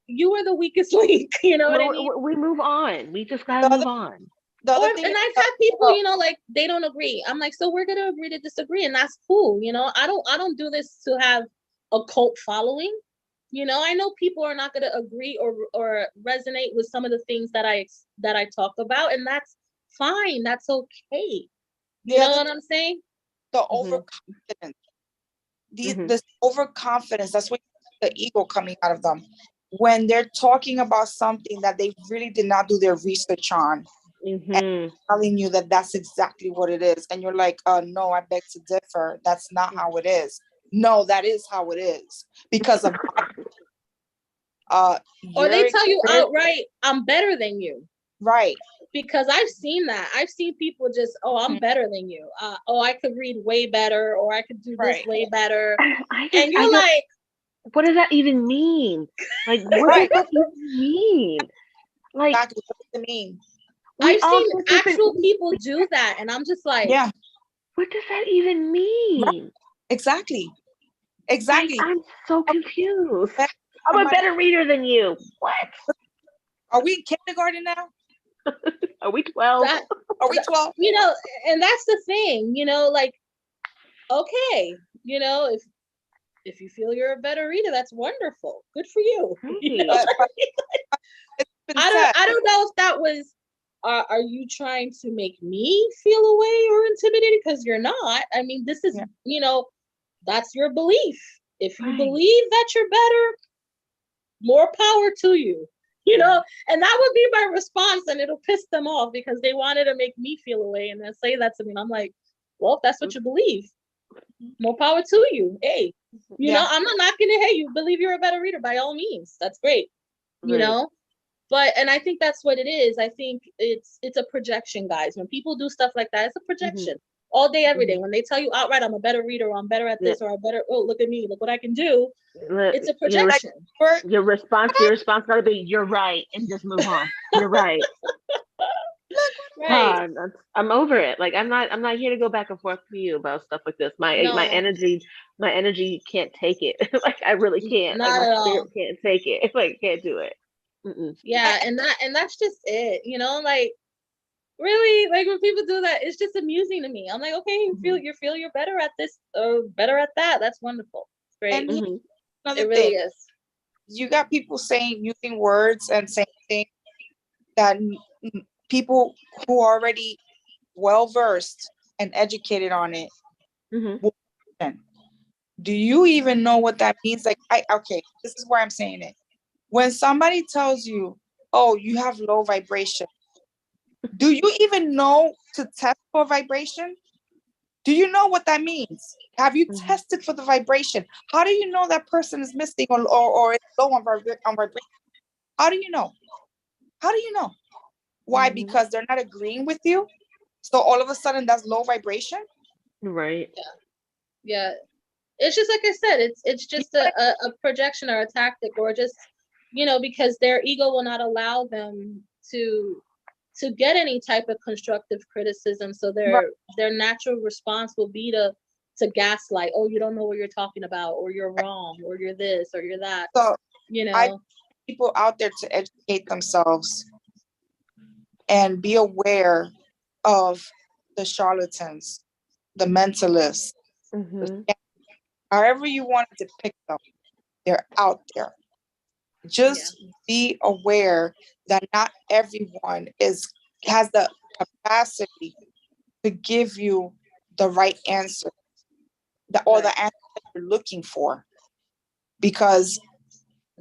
You were the weakest link. You know what I mean? We move on. We just gotta move on. And I've had people, you know, like they don't agree. I'm like, so we're gonna agree to disagree, and that's cool. You know, I don't do this to have a cult following. You know, I know people are not gonna agree or resonate with some of the things that I talk about, and that's fine. That's okay. You know what I'm saying? The overconfidence. This overconfidence, that's what the ego coming out of them. When they're talking about something that they really did not do their research on, and telling you that that's exactly what it is. And you're like, no, I beg to differ. That's not how it is. No, that is how it is. Because of or they tell you outright, I'm better than you. Right. Because I've seen that. I've seen people just, I'm better than you. I could read way better, or I could do this way better. And you're like, what does that even mean? Like, what does that even mean? Like, exactly. What does it mean? I've seen actual people do that, and I'm just like, what does that even mean? Right. Exactly. Like, I'm so confused. I'm a better reader than you. What? Are we in kindergarten now? Are we 12? Are we 12? You know, and that's the thing, you know, like, okay, you know, if you feel you're a better reader, that's wonderful. Good for you. You know? I don't know if that was, are you trying to make me feel away or intimidated? Because you're not. I mean, this is, you know, that's your belief. If you believe that you're better, more power to you. You know, and that would be my response, and it'll piss them off because they wanted to make me feel away and then say that to me. And I'm like, well, if that's what you believe, more power to you. Hey, you know, I'm not knocking it. Hey, you believe you're a better reader, by all means. That's great. You know, but, and I think that's what it is. I think it's a projection, guys. When people do stuff like that, it's a projection. All day, every day. When they tell you outright, I'm a better reader, or I'm better at this, or I'm better, oh, look at me, look what I can do. It's a projection. Your response gotta be, you're right, and just move on. You're right. I'm over it. Like, I'm not here to go back and forth with you about stuff like this. My energy can't take it. Like, I really can't. Not like, at my spirit all. can't take it. Like, can't do it. Yeah, and that's just it. You know, like, really, like, when people do that, it's just amusing to me. I'm like, okay, you feel you're better at this or better at that. That's wonderful. It's great. And another it really thing, is. You got people using words and saying things that people who are already well versed and educated on it. Do you even know what that means? Like, okay, this is where I'm saying it. When somebody tells you, oh, you have low vibration, do you even know to test for vibration? Do you know what that means? Have you tested for the vibration? How do you know that person is missing or is low on vibration? How do you know? How do you know? Why? Because they're not agreeing with you? So all of a sudden that's low vibration? Right. Yeah. It's just like I said, it's just a projection or a tactic, or just, you know, because their ego will not allow them to get any type of constructive criticism. So their natural response will be to gaslight. Oh, you don't know what you're talking about, or you're wrong, or you're this, or you're that. So, you know, people out there to educate themselves and be aware of the charlatans, the mentalists, however you want to depict them. They're out there. Just be aware that not everyone has the capacity to give you the right answer, or the answer that you're looking for. Because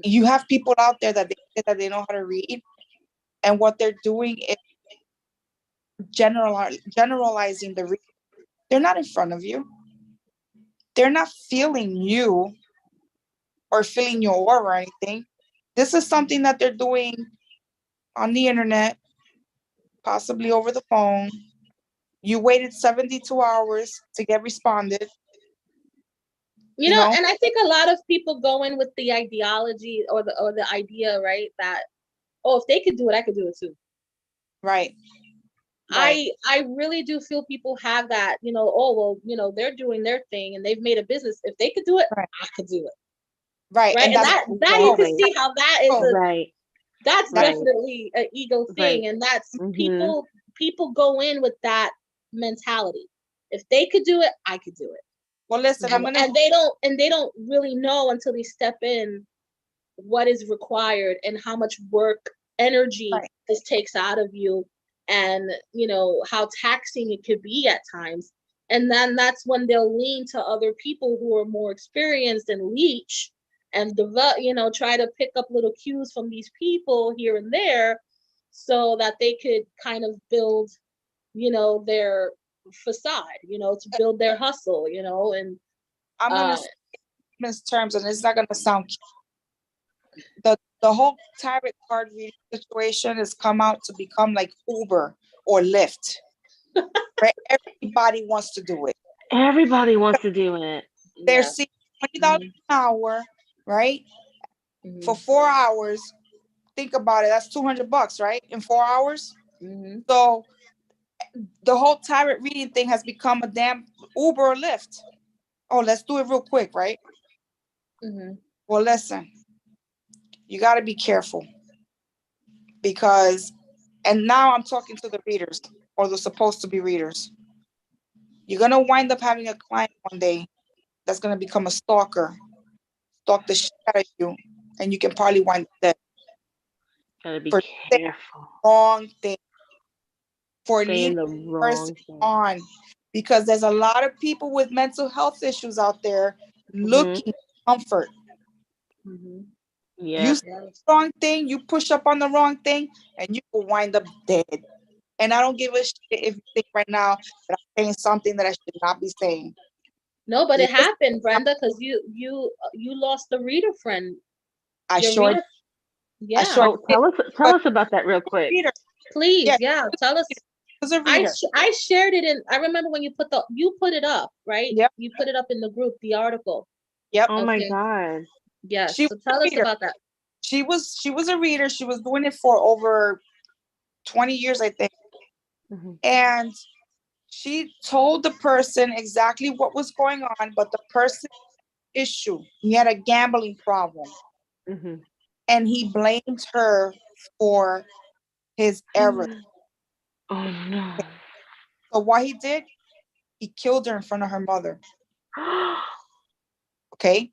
you have people out there that they say that they know how to read, and what they're doing is generalizing the reading. They're not in front of you. They're not feeling you or feeling your aura or anything. This is something that they're doing on the internet, possibly over the phone. You waited 72 hours to get responded. You know, and I think a lot of people go in with the ideology or the idea, right, that, oh, if they could do it, I could do it too. Right. I really do feel people have that, you know, oh, well, you know, they're doing their thing and they've made a business. If they could do it, I could do it. Right. Right. And that you can see how that is that's definitely an ego thing. And that's people go in with that mentality. If they could do it, I could do it. Well, listen, and they don't really know until they step in what is required and how much work, energy this takes out of you, and you know how taxing it could be at times. And then that's when they'll lean to other people who are more experienced and leech and develop, you know, try to pick up little cues from these people here and there so that they could kind of build, you know, their facade, you know, to build their hustle, you know. And I'm gonna say in terms, and it's not gonna sound cute. The whole tarot card reading situation has come out to become like Uber or Lyft. Right? Everybody wants to do it. Everybody wants to do it. They're seeing $20 an hour, right? For 4 hours. Think about it. That's $200, right? In 4 hours. So the whole tarot reading thing has become a damn Uber or Lyft. Oh, let's do it real quick, right? Well, listen, you got to be careful, because, and now I'm talking to the readers, or the supposed to be readers. You're going to wind up having a client one day that's going to become a stalk the shit out of you, and you can probably wind up dead. Gotta be careful. Wrong thing. For saying the wrong thing on, because there's a lot of people with mental health issues out there looking for comfort. You say the wrong thing, you push up on the wrong thing, and you will wind up dead. And I don't give a shit if you think right now that I'm saying something that I should not be saying. No, but it happened, Brenda, because you lost a reader friend. I sure. Yeah. Tell us about that real quick. Please, tell us. Was a reader. I shared it in. I remember when you put it up, right? Yep. You put it up in the group, the article. Yep. Oh my God. Yes. So tell us about that. She was a reader. She was doing it for over 20 years, I think. And she told the person exactly what was going on, but the person issue, he had a gambling problem. And he blamed her for his error. Oh no. So what he did, he killed her in front of her mother. Okay.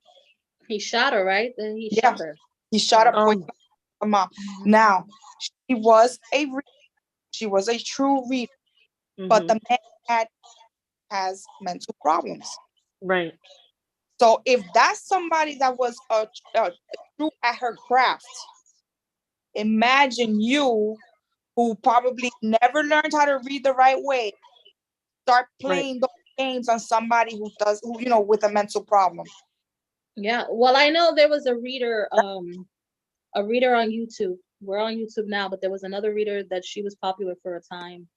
He shot her, right? Then he shot her. He shot her mom. Now, she was a true reader, but the man has mental problems. Right. So if that's somebody that was true at her craft, imagine you, who probably never learned how to read the right way, start playing those games on somebody who with a mental problem. Yeah. Well, I know there was a reader on YouTube. We're on YouTube now, but there was another reader that she was popular for a time.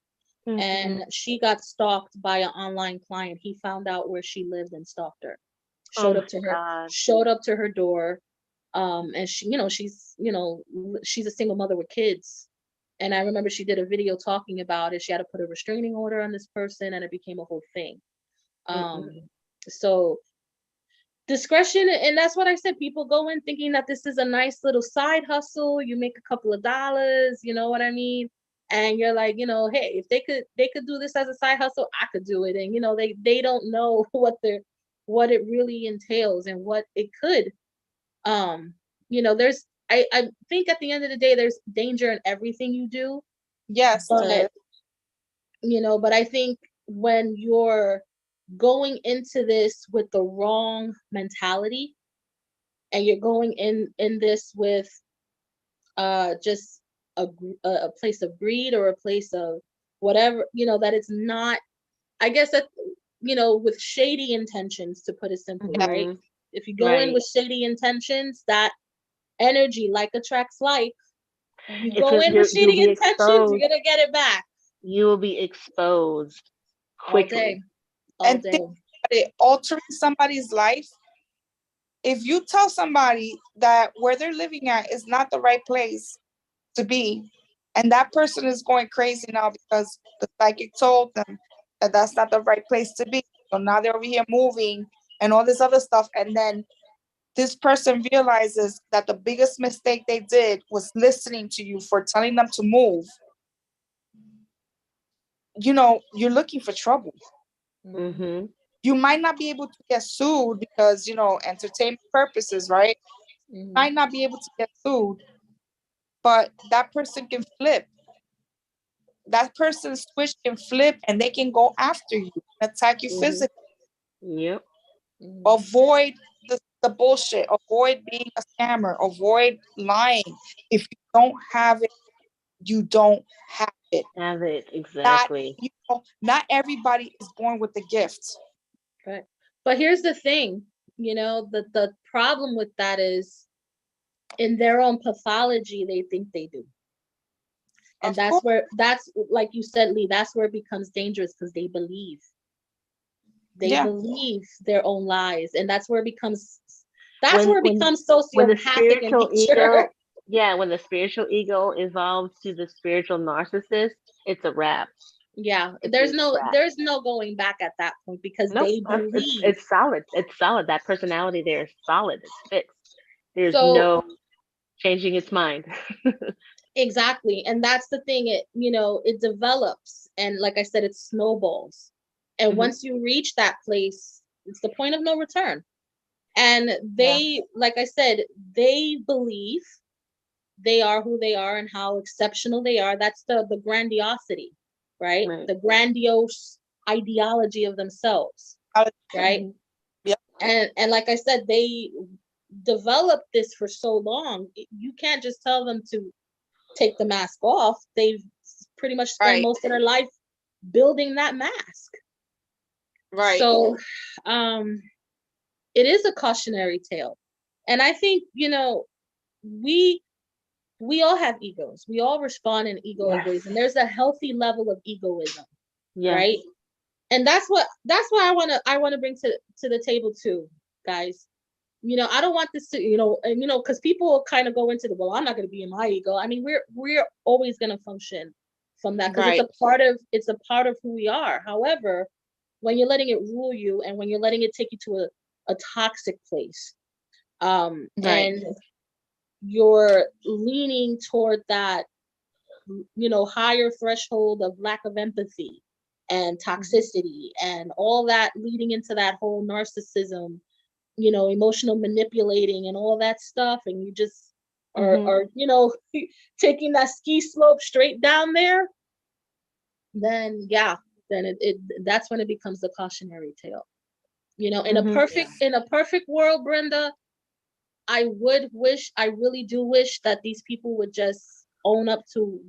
And she got stalked by an online client. He found out where she lived and stalked her. Showed up to her door. And she's a single mother with kids. And I remember she did a video talking about it. She had to put a restraining order on this person, and it became a whole thing. So discretion, and that's what I said. People go in thinking that this is a nice little side hustle. You make a couple of dollars, you know what I mean? and you're like, hey, if they could do this as a side hustle, I could do it. And they don't know what it really entails and what it could. There's I think at the end of the day, there's danger in everything you do. Yes, but but I think when you're going into this with the wrong mentality, and you're going in this with just a place of greed, or a place of whatever, that it's not, I guess that, with shady intentions, to put it simply, right? If you go in with shady intentions, that energy like attracts like. You go in with shady intentions, you're gonna get it back. You will be exposed quickly. All day. Think about it, altering somebody's life. If you tell somebody that where they're living at is not the right place to be, and that person is going crazy now because the psychic told them that that's not the right place to be, so now they're over here moving and all this other stuff, and then this person realizes that the biggest mistake they did was listening to you for telling them to move, you're looking for trouble. Mm-hmm. You might not be able to get sued because, entertainment purposes, right? Might not be able to get sued, but that person can flip. That person's switch can flip, and they can go after you and attack you physically. Yep. Avoid the bullshit. Avoid being a scammer. Avoid lying. If you don't have it, you don't have it. Have it, exactly. Not everybody is born with the gift. Right. But here's the thing, the problem with that is, in their own pathology, they think they do. And that's like you said, Lee, that's where it becomes dangerous, because they believe. Believe their own lies. And that's where it becomes sociopathic in nature. When the spiritual ego evolves to the spiritual narcissist, it's a wrap. Yeah, there's no going back at that point, because they believe. It's solid. It's solid. That personality there is solid. It's fixed. There's no changing its mind. Exactly. And that's the thing. It develops, and like I said, it snowballs. And once you reach that place, it's the point of no return. And they, like I said, they believe they are who they are and how exceptional they are. That's the grandiosity, right? The grandiose ideology of themselves, right? Yep. And like I said, they developed this for so long. You can't just tell them to take the mask off. They've pretty much spent most of their life building that mask. Right. So it is a cautionary tale. And I think, we all have egos. We all respond in egoic ways, and there's a healthy level of egoism, right? And that's why I want to bring to the table too, guys. I don't want this to, because people kind of go into well, I'm not going to be in my ego. I mean, we're always going to function from that, because it's a part of who we are. However, when you're letting it rule you, and when you're letting it take you to a toxic place, and you're leaning toward that, higher threshold of lack of empathy and toxicity, and all that leading into that whole narcissism, emotional manipulating and all that stuff, and you just are taking that ski slope straight down there, then that's when it becomes the cautionary tale. In a perfect world, Brenda, I really do wish that these people would just own up to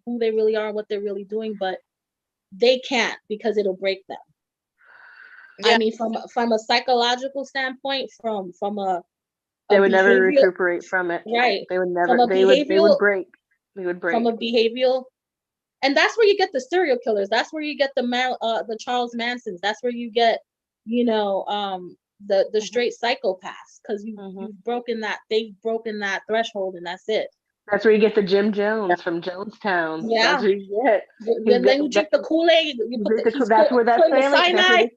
who they really are and what they're really doing, but they can't, because it'll break them. I mean, from a psychological standpoint, from a they would never recuperate from it. Right. They would never. They would break. They would break. From a behavioral, and that's where you get the serial killers. That's where you get the Charles Mansons. That's where you get, the straight psychopaths, because you've broken that. They've broken that threshold, and that's it. That's where you get the Jim Jones from Jonestown. Yeah. That's where you get. Then you drink the Kool-Aid. That's where that cyanide.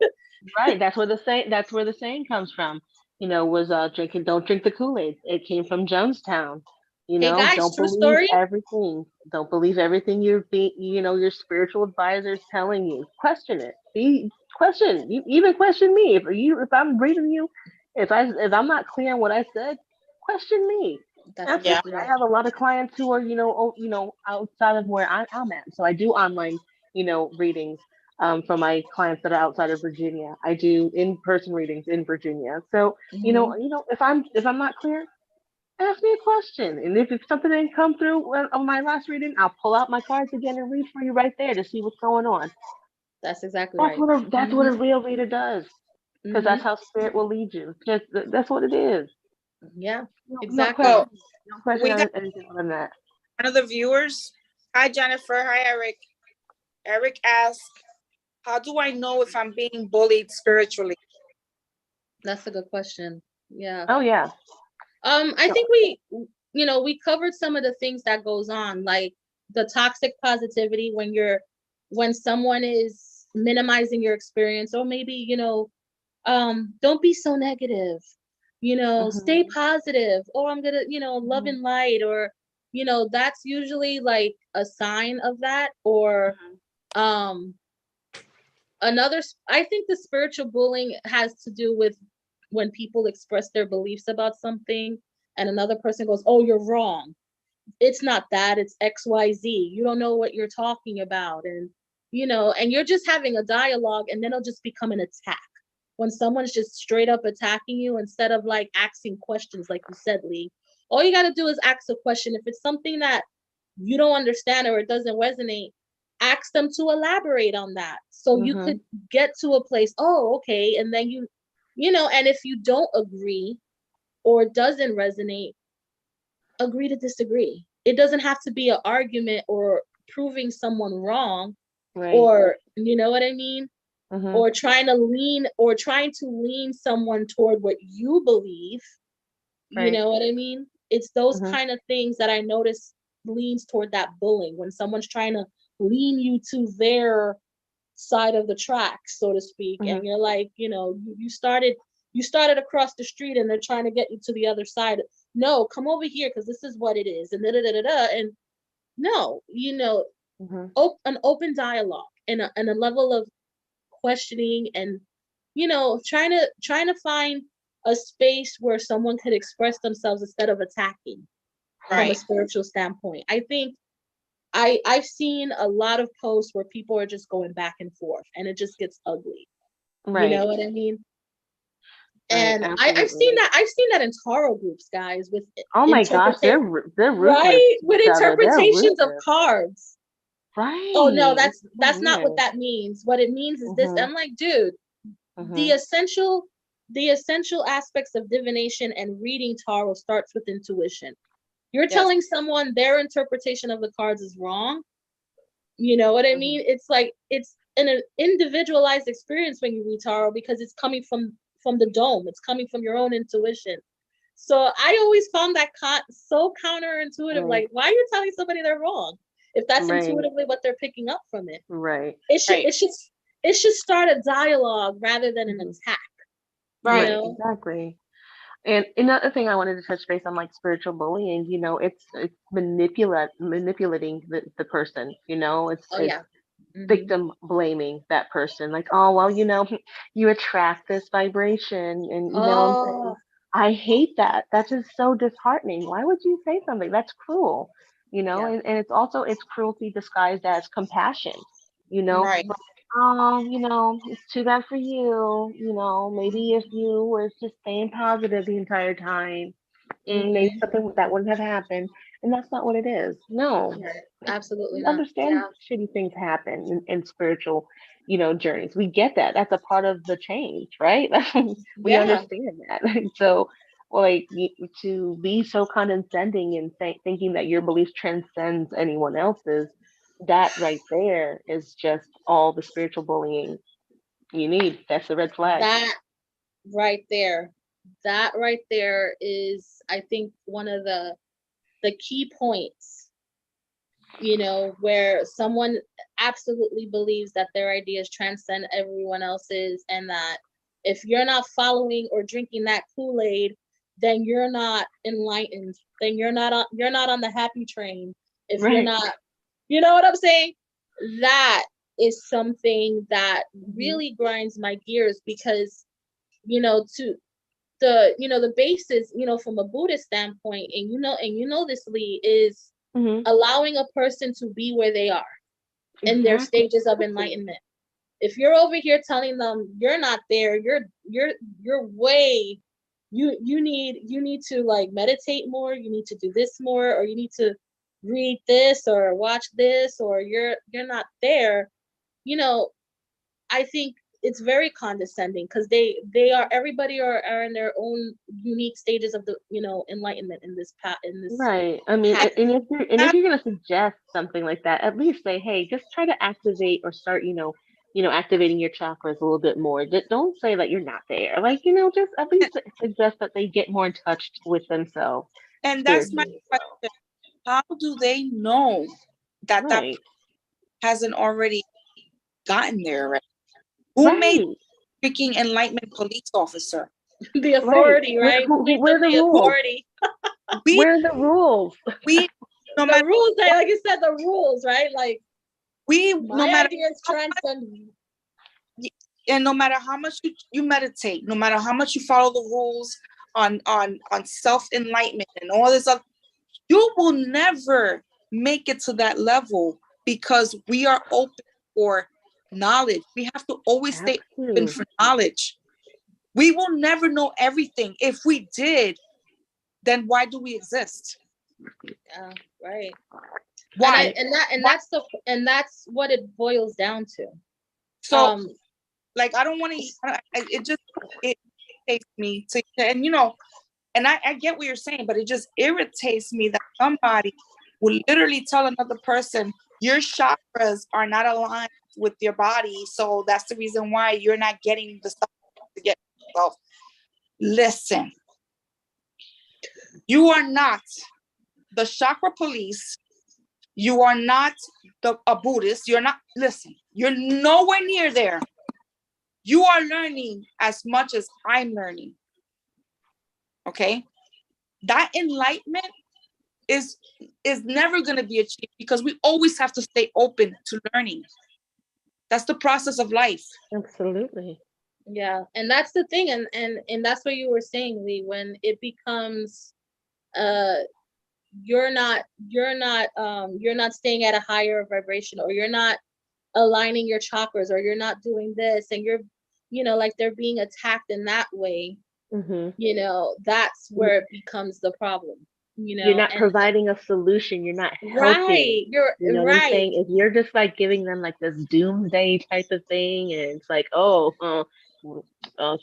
Right. That's where the saying comes from. Was drinking. Don't drink the Kool-Aid. It came from Jonestown. You Hey know, guys, don't true believe story. everything. Don't believe everything your spiritual advisor is telling you. Question it. Even question me. If I'm reading you, if I'm not clear on what I said, question me. That's Yeah. exactly Absolutely. I right. have a lot of clients who are, outside of where I'm at. So I do online, readings for my clients that are outside of Virginia. I do in-person readings in Virginia. So, Hmm. if I'm not clear, ask me a question. And if something didn't come through on my last reading, I'll pull out my cards again and read for you right there to see what's going on. That's exactly That's right. what a Hmm. real reader does, because Hmm. that's how spirit will lead you. That's what it is. Yeah, No exactly. Well, question. No question we got on anything other than that. one of the viewers. Hi, Jennifer. Hi, Eric. Eric asked, how do I know if I'm being bullied spiritually? That's a good question. Yeah. Oh yeah. I So, think we covered some of the things that goes on, like the toxic positivity when someone is minimizing your experience, or maybe, don't be so negative, stay mhm, positive, or I'm gonna, love mhm, and light, or, that's usually like a sign of that, or mhm. um I think the spiritual bullying has to do with when people express their beliefs about something and another person goes, oh, you're wrong, it's not that, it's XYZ, you don't know what you're talking about, and and you're just having a dialogue, and then it'll just become an attack when someone's just straight up attacking you instead of like asking questions. Like you said, Lee, all you got to do is ask a question. If it's something that you don't understand or it doesn't resonate, ask them to elaborate on that, so you could Mhm. get to a place, oh, okay, and then and if you don't agree or it doesn't resonate, agree to disagree. It doesn't have to be an argument or proving someone wrong, Right. or you know what I mean, Mhm. or trying to lean someone toward what you believe. You Right. know what I mean? It's those Mhm. kind of things that I notice leans toward that bullying, when someone's trying to lean you to their side of the track, so to speak, and Mhm. you're like, you started across the street and they're trying to get you to the other side. No, come over here because this is what it is, and da da da da. And no, Mhm. an open dialogue and a level of questioning, and trying to find a space where someone could express themselves instead of attacking from a Right. spiritual standpoint. I think I've seen a lot of posts where people are just going back and forth, and it just gets ugly. You know Right. what I mean? Right. And Absolutely. I've seen that in tarot groups, guys, with Oh my gosh, interpretation, they're ruthless right? to With each other. They're interpretations of ruthless. cards. Oh no, Right. It's so that's not what weird. that means. What it means is this. Mhm. I'm like, dude, the Mhm. essential the essential aspects of divination and reading tarot starts with intuition. You're Yes. telling someone their interpretation of the cards is wrong. You know what I Mhm. mean? It's like it's an individualized experience when you read tarot, because it's coming from the dome. It's coming from your own intuition. So I always found that so counterintuitive. Right. Like, why are you telling somebody they're wrong if that's Right. intuitively what they're picking up from it? Right. It should Right. it should it should start a dialogue rather than an Mhm. attack. You Right. Right. know? Exactly. And another thing I wanted to touch base on, like spiritual bullying, it's manipulating the person, Oh it's yeah. Hmm. victim blaming that person. Like, oh well, you attract this vibration, and I'm saying, Oh I hate that. That's just so disheartening. Why would you say something? That's cruel, yeah. and it's cruelty disguised as compassion, you know. Right. Oh, it's too bad for you. Maybe if you were just staying positive the entire time, maybe Hmm. something that wouldn't have happened. And that's not what it is. No, Right. it's, Absolutely we not. understand Yeah. shitty things happen in spiritual, journeys. We get that. That's a part of the change, right? We Yeah. understand that. So, like, to be so condescending and thinking that your belief transcends anyone else's, that right there is just all the spiritual bullying you need. That's the red flag. That right there. That right there is, I think, one of the key points, where someone absolutely believes that their ideas transcend everyone else's, and that if you're not following or drinking that Kool-Aid, then you're not enlightened. Then you're not on the happy train. If Right. you're not, you know what I'm saying? That is something that really grinds my gears, because, you know, to the basis, you know, from a Buddhist standpoint, and you know this, Lee, is allowing a person to be where they are in their stages of enlightenment. If you're over here telling them you're not there, you're way, you need to like meditate more, you need to do this more, or you need to read this or watch this, or you're not there, you know, I think it's very condescending, because they are, everybody are in their own unique stages of the, you know, enlightenment in this path, in this Right. I mean, path. and if you're gonna suggest something like that, at least say, hey, just try to activate or start, activating your chakras a little bit more. Don't say that you're not there. Like, just at least suggest that they get more in touch with themselves. And that's my question. How do they know that that Right. hasn't already gotten there? Right? Who made freaking enlightenment police officer? The authority, right? Where are the rules? Authority. Where are the rules? No the matter, rules, like you said, the rules, right? Like, no matter ideas transcend. And no matter how much you meditate, no matter how much you follow the rules on self-enlightenment and all this other, you will never make it to that level, because we are open for knowledge. We have to always stay open for knowledge. We will never know everything. If we did, then why do we exist? Yeah, right. Why? And that's what it boils down to. So, like, I don't want to. It irritates me to, and and I get what you're saying, but it just irritates me that somebody will literally tell another person, your chakras are not aligned with your body, so that's the reason why you're not getting the stuff to get yourself. Listen, you are not the chakra police. You are not a Buddhist. You're not, listen, you're nowhere near there. You are learning as much as I'm learning. Okay? That enlightenment is never going to be achieved, because we always have to stay open to learning. That's the process of life. Absolutely. Yeah, and that's the thing, and that's what you were saying, Lee, when it becomes you're not staying at a higher vibration, or you're not aligning your chakras, or you're not doing this, and you're, like, they're being attacked in that way. That's where it becomes the problem. You're not providing a solution. You're not helping. Right. You're what right. I'm saying? If you're just like giving them like this doomsday type of thing, and it's like, oh,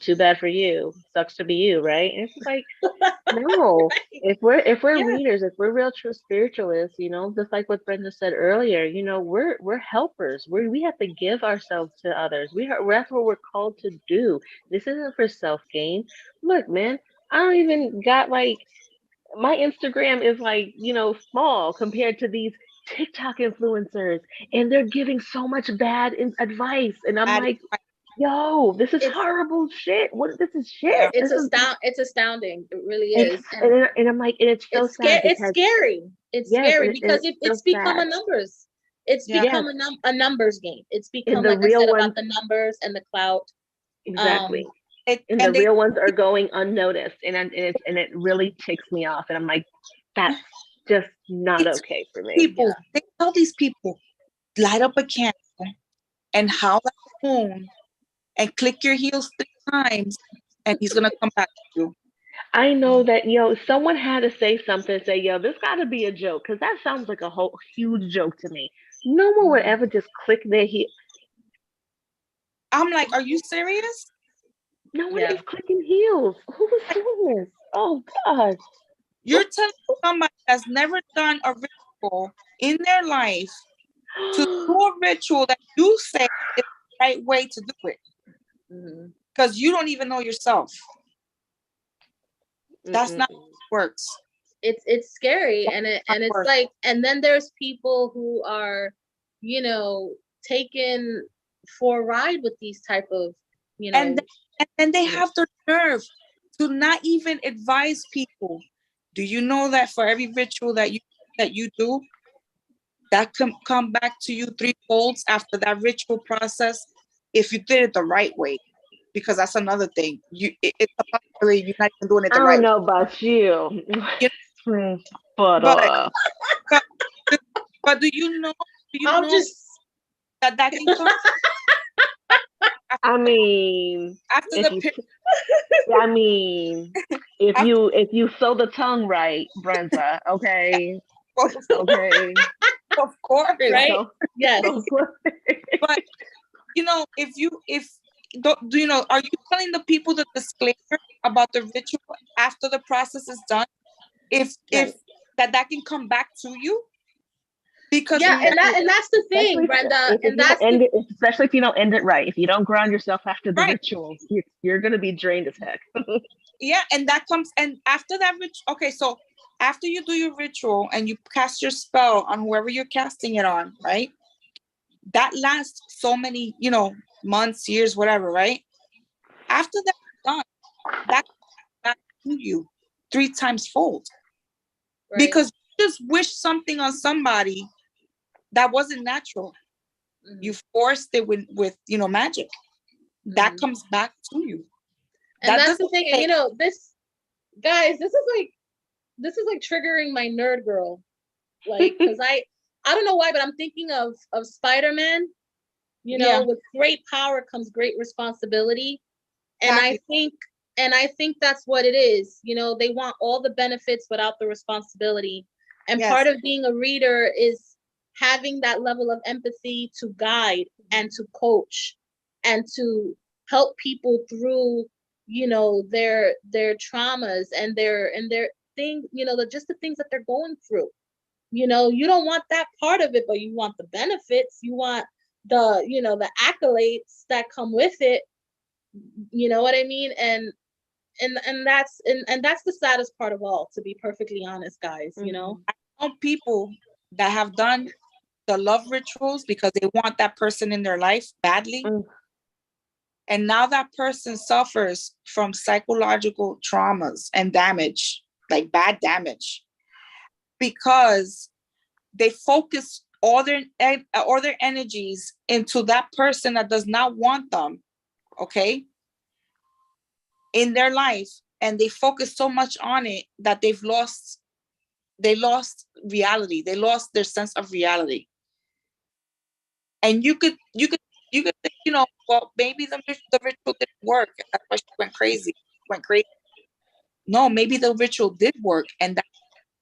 too bad for you. Sucks to be you, right? And it's just like, no. If we're readers, if we're real true spiritualists, just like what Brenda said earlier, we're helpers. We have to give ourselves to others. That's what we're called to do. This isn't for self gain. Look, man, I don't even got like. My Instagram is like, small compared to these TikTok influencers, and they're giving so much bad advice. And I'm like, yo, this is horrible shit. This is shit. It's astounding. It really is. And I'm like, and it's so sad. It's scary. It's scary because it's become a numbers. It's become a numbers game. It's become, like I said, about the numbers and the clout. Exactly. And the real ones are going unnoticed, and it really ticks me off. And I'm like, that's just not okay for me. They tell these people, light up a candle and howl at the moon and click your heels 3 times, and he's gonna come back to you. I know that, someone had to say something, say, yo, this gotta be a joke, because that sounds like a whole huge joke to me. No one would ever just click their heel. I'm like, are you serious? No one is clicking heels. Who was doing this? Oh God. You're telling somebody that's never done a ritual in their life to do a ritual that you say is the right way to do it. Because you don't even know yourself. That's not how it works. It's scary, and it's like, and then there's people who are, taken for a ride with these type of, and then they have the nerve do not even advise people. Do you know that for every ritual that you do, that can come back to you threefold after that ritual process if you did it the right way? Because that's another thing. It's a possibility you're not even doing it I the don't right know about you, way. but But, but do you know I'm just that can come I mean, after if the you, I mean, if after, you sew the tongue right, Brenda, okay, okay, of course, right. so, Yes. so but if do you know, are you telling the people the disclaimer about the ritual after the process is done? If that can come back to you? Because yeah, and that's the thing, Brenda, and that's especially if you don't end it right. If you don't ground yourself after the right. ritual, you're gonna be drained as heck. Yeah, and that comes, and after that ritual, okay, so after you do your ritual and you cast your spell on whoever you're casting it on, right? That lasts so many, months, years, whatever, right? After that's done, that comes back to you 3 times fold. Right. Because you just wish something on somebody that wasn't natural. Mm-hmm. You forced it with magic. Mm-hmm. That comes back to you. And that's the thing, and this, guys, this is like triggering my nerd girl, like, because I don't know why, but I'm thinking of Spider-Man. With great power comes great responsibility, and exactly. I think that's what it is. They want all the benefits without the responsibility, and part of being a reader is having that level of empathy to guide and to coach and to help people through their traumas and their thing, just the things that they're going through. You don't want that part of it, but you want the benefits. You want the the accolades that come with it. You know what I mean? And that's the saddest part of all, to be perfectly honest, guys. I know people that have done the love rituals because they want that person in their life badly. And now that person suffers from psychological traumas and damage, like bad damage, because they focus all their energies into that person that does not want them, okay, in their life, and they focus so much on it that they lost reality. They lost their sense of reality. And you could think, well, maybe the ritual didn't work. That's why she went crazy. No, maybe the ritual did work, and that's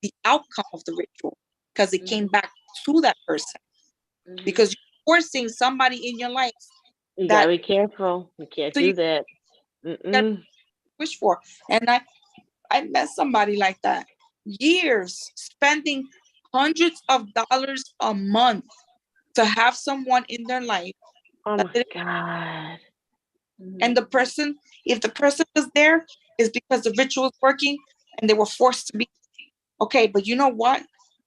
the outcome of the ritual, because it came back to that person. Because you're forcing somebody in your life. You gotta be careful. You can't do that. Wish for. And I met somebody like that. Years spending hundreds of dollars a month to have someone in their life. Oh my God. And if the person was there, is because the ritual is working and they were forced to be. Okay, but you know what?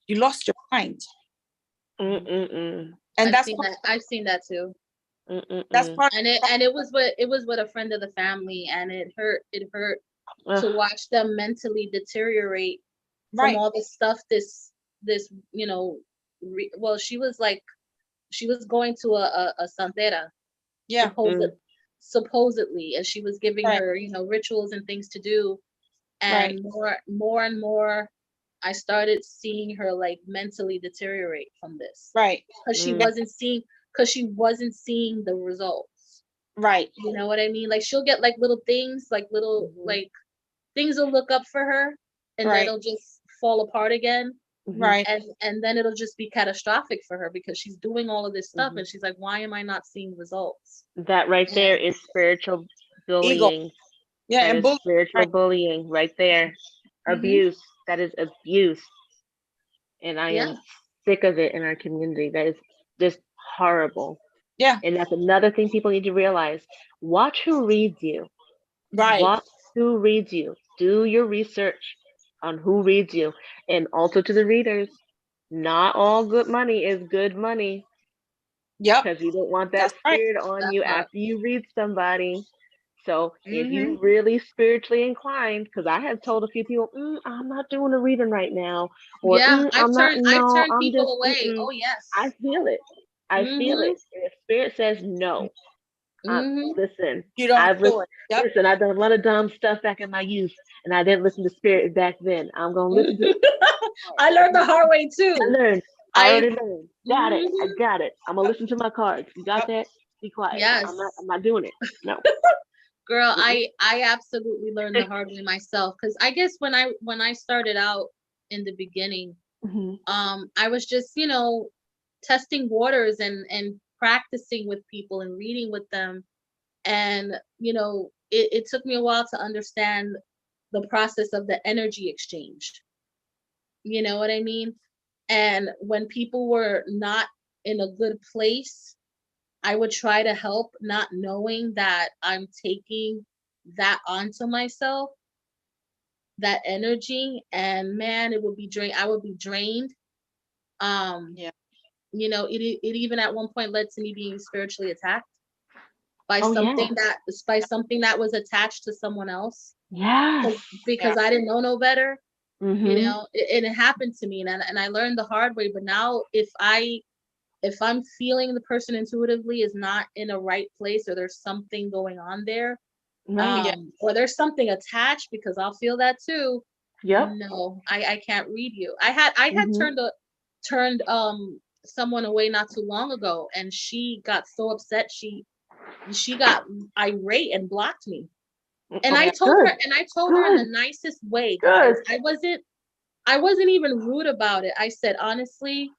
You lost your mind. And I've seen that too. That's part. And it was with a friend of the family, and it hurt to watch them mentally deteriorate from all this stuff. This well, she was going to a santera, supposedly, and she was giving her rituals and things to do, and more and more I started seeing her like mentally deteriorate from this, because she wasn't seeing the results, you know what I mean? Like, she'll get like little things, like little like things will look up for her, and then it'll just fall apart again, and then it'll just be catastrophic for her, because she's doing all of this stuff and she's like, why am I not seeing results? That right there is spiritual bullying. And spiritual bullying right there. Abuse. That is abuse. And I am sick of it in our community. That is just horrible. And that's another thing people need to realize. Watch who reads you. Watch who reads you. Do your research on who reads you. And also to the readers, not all good money is good money. Because you don't want that spirit on you after you read somebody. So if you really spiritually inclined, because I have told a few people, I'm not doing a reading right now, or Yeah, I'm not, I've no, turned I'm just, people away. Oh I yes. feel it. I feel Mm-hmm. it. And if spirit says no, Mm-hmm. listen, You don't I've do it. Yep. listen, I've done a lot of dumb stuff back in my youth, and I didn't listen to spirit back then. I'm gonna listen to I learned the hard way I too. learned. I I already learned. Got it. I mhm. got it. I'm gonna listen to my cards. You got Yep. that? Be quiet. Yes. I'm not doing it. No. Girl, I absolutely learned the hard way myself, because I guess when I started out in the beginning, I was just, testing waters and practicing with people and reading with them. And, it took me a while to understand the process of the energy exchange. You know what I mean? And when people were not in a good place, I would try to help, not knowing that I'm taking that onto myself, that energy, and man, it would be drained. I would be drained. Yeah. It even at one point led to me being spiritually attacked by Oh yeah. something that was attached to someone else, Yes. because I didn't know no better. Mm-hmm. It happened to me, and I learned the hard way. But now, if I'm feeling the person intuitively is not in a right place, or there's something going on there, Right. or there's something attached, because I'll feel that too. Yep. No, I can't read you. I had Mm-hmm. turned someone away not too long ago, and she got so upset, she got irate and blocked me. And I told Good. her, in the Good. nicest way, guys. Good. I wasn't even rude about it. I said, honestly,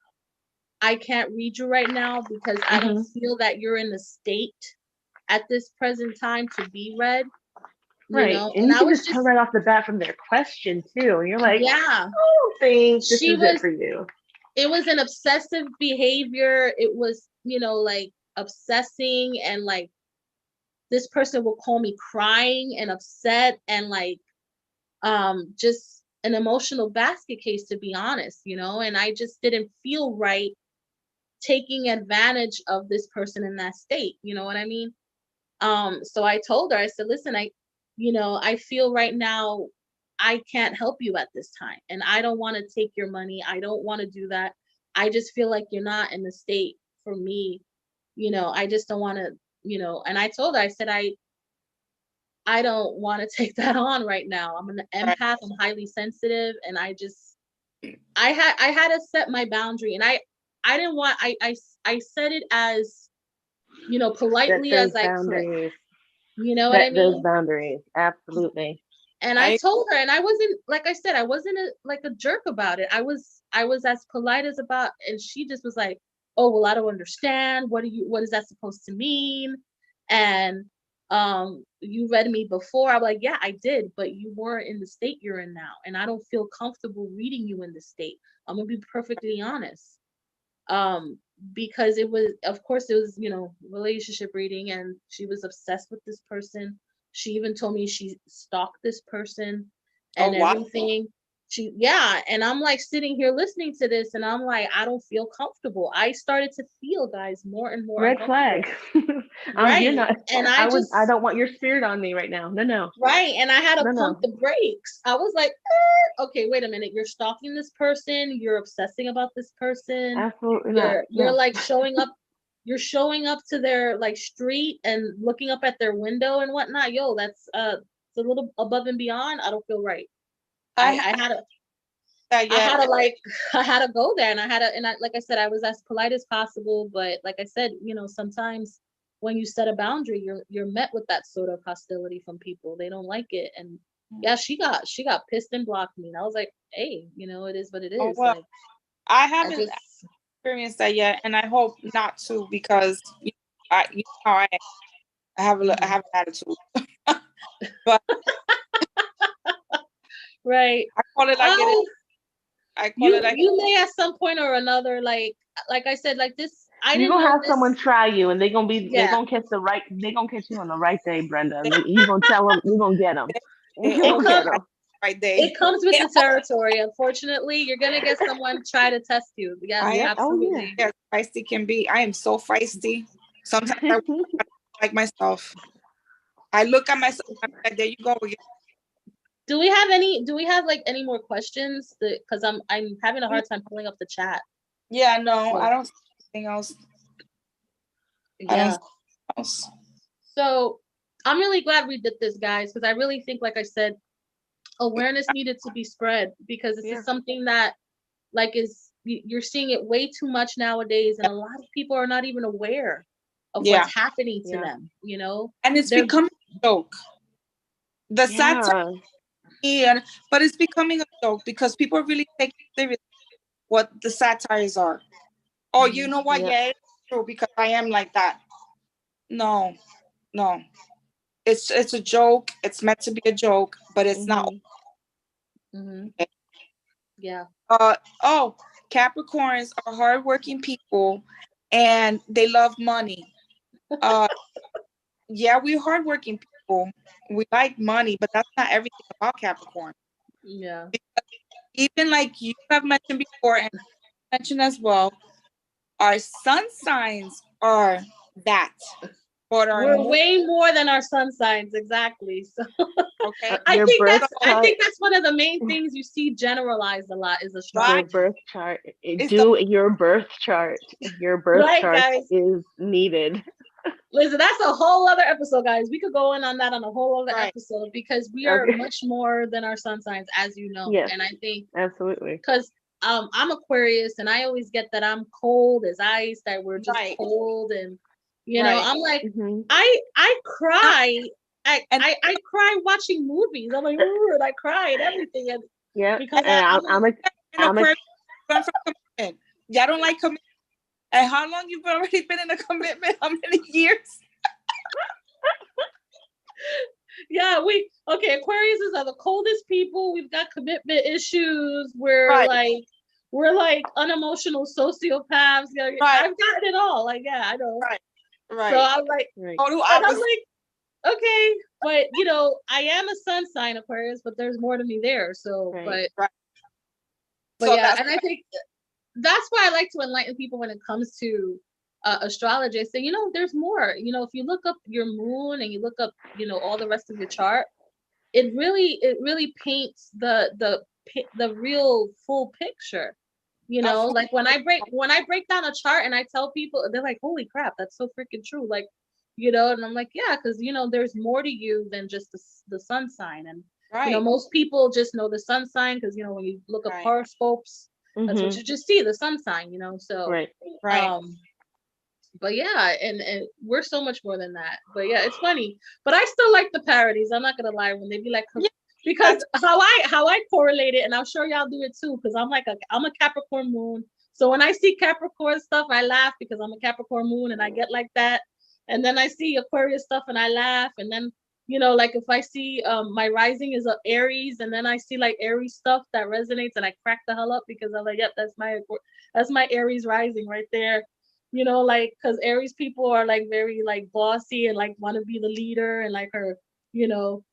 I can't read you right now, because I don't feel that you're in the state at this present time to be read. Right. And And you I can was just tell just, right off the bat from their question too. And you're like, yeah, I don't think this she is it was, for you. it was an obsessive behavior. It was, like obsessing, and like this person will call me crying and upset, and like just an emotional basket case, to be honest. And I just didn't feel right taking advantage of this person in that state. You know what I mean? So I told her, I said, listen, I feel right now I can't help you at this time, and I don't want to take your money. I don't want to do that. I just feel like you're not in the state for me. I just don't want to, and I told her, I said, I don't want to take that on right now. I'm an Right. empath. I'm highly sensitive, and I had to set my boundary, and I didn't want, I said it as, Set politely those as I could. boundaries. You know what I Set those mean? boundaries. Absolutely. And I told her, and I wasn't, like I said, I wasn't like a jerk about it. I was as polite as about, and she just was like, "Oh, well, I don't understand. What is that supposed to mean?" And you read me before. I'm like, "Yeah, I did, but you weren't in the state you're in now, and I don't feel comfortable reading you in this state. I'm gonna be perfectly honest." Um, because it was, of course, it was, relationship reading, and she was obsessed with this person. She even told me she stalked this person Oh, and wow. everything. Yeah, and I'm like sitting here listening to this, and I'm like, I don't feel comfortable. I started to feel, guys, more and more Red uncomfortable. flag. You're Right. not. And I don't want your spirit on me right now. No, no, right. And I had to no, pump no. the brakes. I was like, okay, wait a minute. You're stalking this person. You're obsessing about this person. Absolutely not. You're No. like showing up. You're showing up to their like street and looking up at their window and whatnot. Yo, that's it's a little above and beyond. I don't feel right. I had to I had to go there, and like I said, I was as polite as possible, but like I said, sometimes when you set a boundary, you're met with that sort of hostility from people. They don't like it. And yeah, she got pissed and blocked me, and I was like, hey, it is what it Oh, is. well, Like, I haven't experienced that yet, and I hope not to, because how I am. I have an attitude. But right. I call it like it is. I call it like you may at some point or another, like I said, like this. You're gonna have someone try you, and they're gonna catch you on the right day, Brenda. You're gonna tell them, you're gonna get them. Right day. It comes with the territory. Unfortunately, you're gonna get someone try to test you. Yes, absolutely. Yeah, feisty can be. I am so feisty. Sometimes I like myself. I look at myself, I'm like, there you go again. Do we have like any more questions? Because I'm having a hard time pulling up the chat. Yeah, no, I don't see anything else. Yeah. So I'm really glad we did this, guys, because I really think, like I said, awareness needed to be spread, because this is something that you're seeing it way too much nowadays, and a lot of people are not even aware of what's happening to them, you know? And it's becoming a joke. The satire, but it's becoming a joke because people are really taking seriously what the satires are. Oh, you know what? Yeah, it's true, because I am like that. No. It's a joke. It's meant to be a joke, but it's not. Okay. Yeah. Capricorns are hardworking people, and they love money. Yeah, we're hardworking people. We like money, but that's not everything about Capricorn. Yeah. Because even like you have mentioned before, and mentioned as well, our sun signs are that. But we're way more than our sun signs, exactly. So okay, I think that's one of the main things you see generalized a lot is astrology. Your birth chart. Your birth chart. Your birth chart guys. Is needed. Listen, that's a whole other episode, guys. We could go in on that on a whole other episode, because we are much more than our sun signs, as you know. Yes, and I think absolutely, because I'm Aquarius, and I always get that I'm cold as ice, that we're just cold, and you know, I'm like, I cry. I cry watching movies. I'm like, ooh, and I cry and everything. And because I'm Aquarius. Y'all don't like commitment. And how long you've already been in a commitment? How many years? Yeah, Aquariuses are the coldest people. We've got commitment issues. We're like unemotional sociopaths. You know, I've gotten it all. Like, yeah, I know. Right. So I'm like, I'm like, okay, but you know, I am a sun sign Aquarius, but there's more to me there. So, but yeah, and I think that's why I like to enlighten people when it comes to astrology. I say, you know, there's more. You know, if you look up your moon and you look up, you know, all the rest of your chart, it really paints the real full picture. You know, like when I break down a chart and I tell people, they're like, holy crap, that's so freaking true. Like, you know, and I'm like, yeah, because you know, there's more to you than just the sun sign. And you know, most people just know the sun sign because, you know, when you look up horoscopes, that's what you just see, the sun sign, you know. So but yeah, and we're so much more than that. But yeah, it's funny. But I still like the parodies. I'm not gonna lie, when they be like, because how I correlate it, and I'm sure y'all do it too, because I'm a Capricorn moon. So when I see Capricorn stuff, I laugh because I'm a Capricorn moon and I get like that. And then I see Aquarius stuff and I laugh. And then, you know, like if I see my rising is a Aries, and then I see like Aries stuff that resonates, and I crack the hell up because I'm like, yep, that's my Aries rising right there. You know, like, because Aries people are like very like bossy and like want to be the leader, and like her, you know,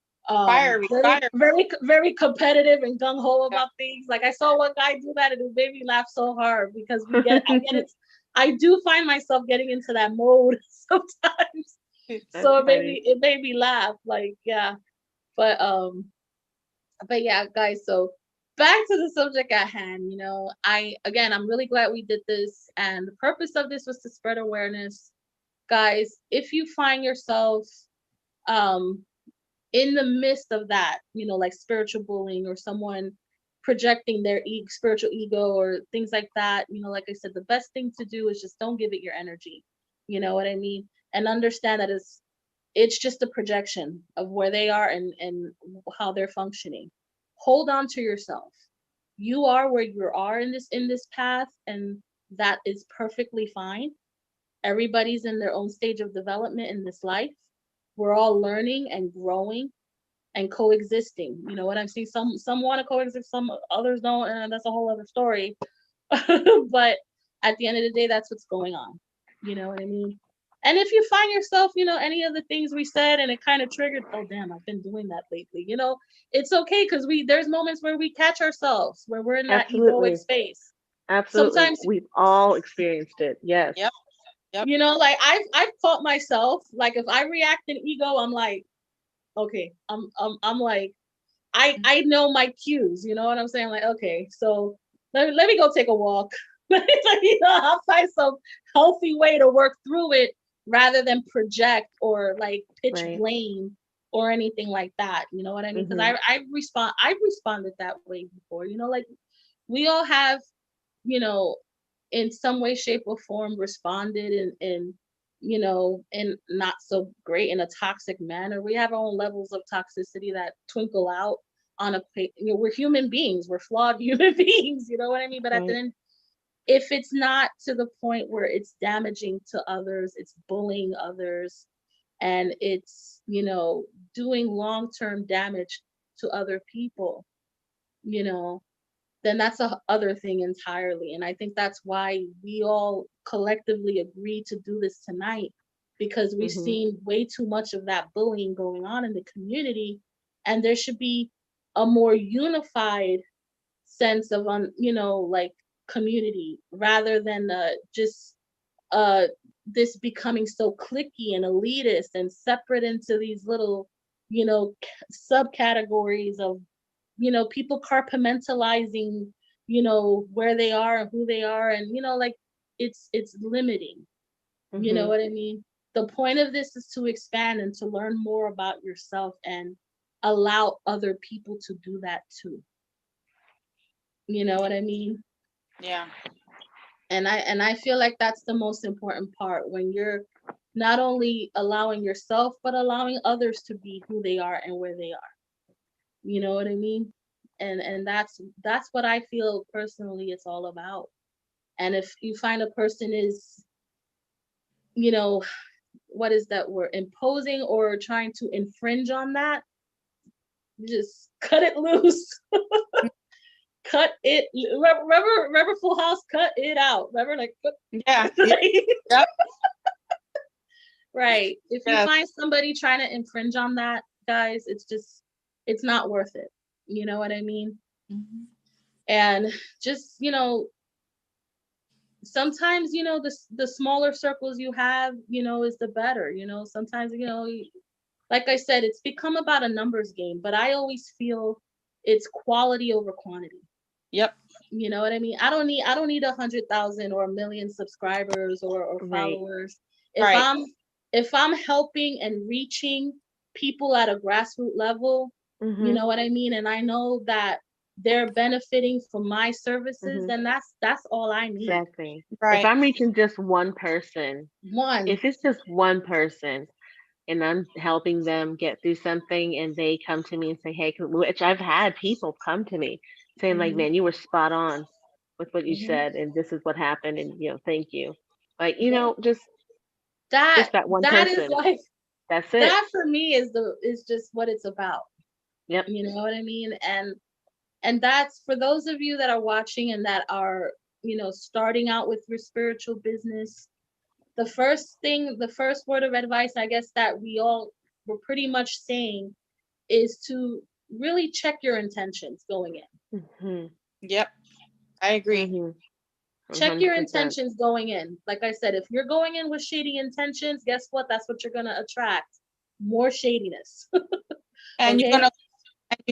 very competitive and gung-ho about things. Like I saw one guy do that and it made me laugh so hard because I do find myself getting into that mode sometimes. So it made me laugh. Like, yeah. But yeah, guys, so back to the subject at hand. You know, I'm really glad we did this, and the purpose of this was to spread awareness. Guys, if you find yourself in the midst of that, you know, like spiritual bullying or someone projecting their spiritual ego or things like that, you know, like I said, the best thing to do is just don't give it your energy. You know what I mean? And understand that it's just a projection of where they are and how they're functioning. Hold on to yourself. You are where you are in this path, and that is perfectly fine. Everybody's in their own stage of development in this life. We're all learning and growing and coexisting. You know what I'm saying? Some want to coexist, some others don't, and that's a whole other story. But at the end of the day, that's what's going on. You know what I mean? And if you find yourself, you know, any of the things we said and it kind of triggered, oh damn, I've been doing that lately. You know, it's okay, because there's moments where we catch ourselves, where we're in that egoic space. Absolutely. Sometimes we've all experienced it. Yes. Yep. You know, like I've caught myself, like if I react in ego, I'm like, okay, I'm like, I know my cues, you know what I'm saying? Like, okay, so let me go take a walk. I'll find some healthy way to work through it rather than project or like pitch blame or anything like that. You know what I mean? Because I've responded that way before, like we all have, in some way, shape, or form responded in in not so great, in a toxic manner. We have our own levels of toxicity that twinkle out on a, we're human beings, we're flawed human beings, you know what I mean? But at the end, if it's not to the point where it's damaging to others, it's bullying others, and it's, doing long-term damage to other people, then that's a other thing entirely. And I think that's why we all collectively agreed to do this tonight, because we've seen way too much of that bullying going on in the community, and there should be a more unified sense of like community, rather than just this becoming so cliquey and elitist and separate into these little subcategories of people compartmentalizing where they are and who they are, and like it's limiting. You know what I mean? The point of this is to expand and to learn more about yourself and allow other people to do that too. You know what I mean? Yeah. And I feel like that's the most important part, when you're not only allowing yourself but allowing others to be who they are and where they are. You know what I mean? And that's what I feel personally it's all about. And if you find a person is, what is that word, imposing or trying to infringe on that, just cut it loose. Cut it. Remember Full House, cut it out. Remember, like, yeah. Yep. Right. If you find somebody trying to infringe on that, guys, it's not worth it. You know what I mean? And just, sometimes, the smaller circles you have, is the better. Sometimes, like I said, it's become about a numbers game, but I always feel it's quality over quantity. Yep. You know what I mean? I don't need 100,000 or 1,000,000 subscribers or followers. If I'm helping and reaching people at a grassroots level, you know what I mean? And I know that they're benefiting from my services, then that's all I need. Exactly. If I'm reaching just one person, if it's just one person and I'm helping them get through something and they come to me and say, hey, which I've had people come to me saying like, man, you were spot on with what you said, and this is what happened, and thank you. Like, just that one person. Is like, that's it. That for me is just what it's about. Yep. You know what I mean? And that's for those of you that are watching and that are, starting out with your spiritual business. The first word of advice, I guess, that we all were pretty much saying is to really check your intentions going in. Yep. I agree. Check your intentions going in. Like I said, if you're going in with shady intentions, guess what? That's what you're going to attract. More shadiness. And you're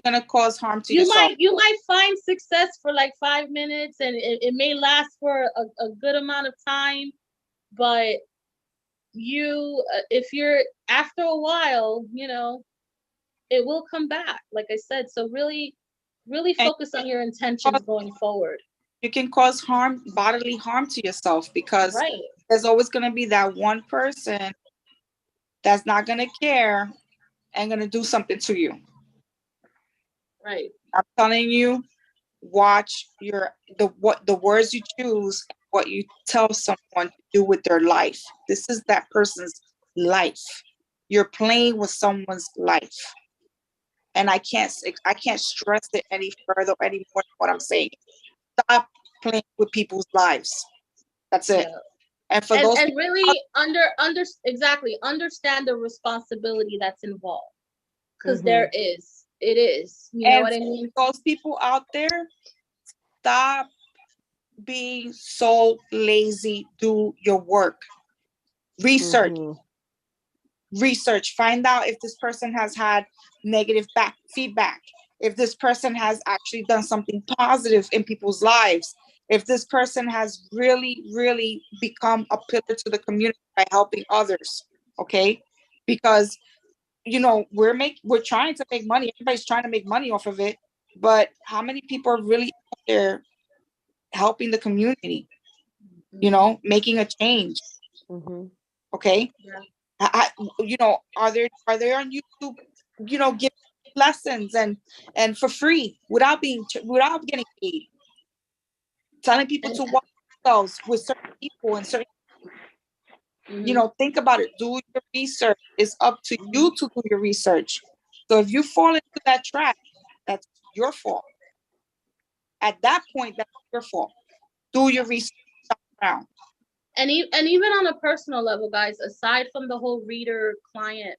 gonna cause harm to yourself. You might find success for like 5 minutes, and it may last for a good amount of time, but if you're, after a while, it will come back, like I said. So really focus on your intentions going forward. You can cause bodily harm to yourself, because there's always going to be that one person that's not going to care and going to do something to you. Right. I'm telling you, watch the words you choose, what you tell someone to do with their life. This is that person's life. You're playing with someone's life. And I can't stress it any further, any more than what I'm saying. Stop playing with people's lives. That's it. And for those and really understand the responsibility that's involved, because it is. You know what I mean? Those people out there, stop being so lazy. Do your work. Research. research, find out if this person has had negative feedback, if this person has actually done something positive in people's lives, if this person has really, really become a pillar to the community by helping others. Okay, because we're trying to make money. Everybody's trying to make money off of it, but how many people are really out there helping the community? Making a change. Okay. Are they on YouTube, giving lessons and for free without getting paid, telling people to watch themselves with certain people and certain, think about it. Do your research. It's up to you to do your research. So if you fall into that trap, that's your fault. At that point, that's your fault. Do your research around. And even on a personal level, guys, aside from the whole reader client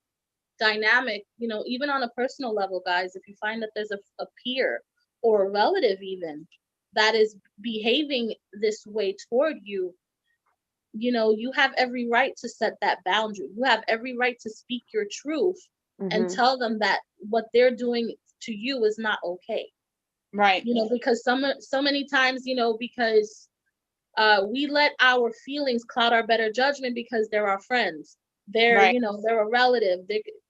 dynamic, even on a personal level, guys, if you find that there's a peer or a relative even that is behaving this way toward you, you have every right to set that boundary. You have every right to speak your truth and tell them that what they're doing to you is not okay. Right. Because so many times, because we let our feelings cloud our better judgment because they're our friends. They're, right. They're a relative.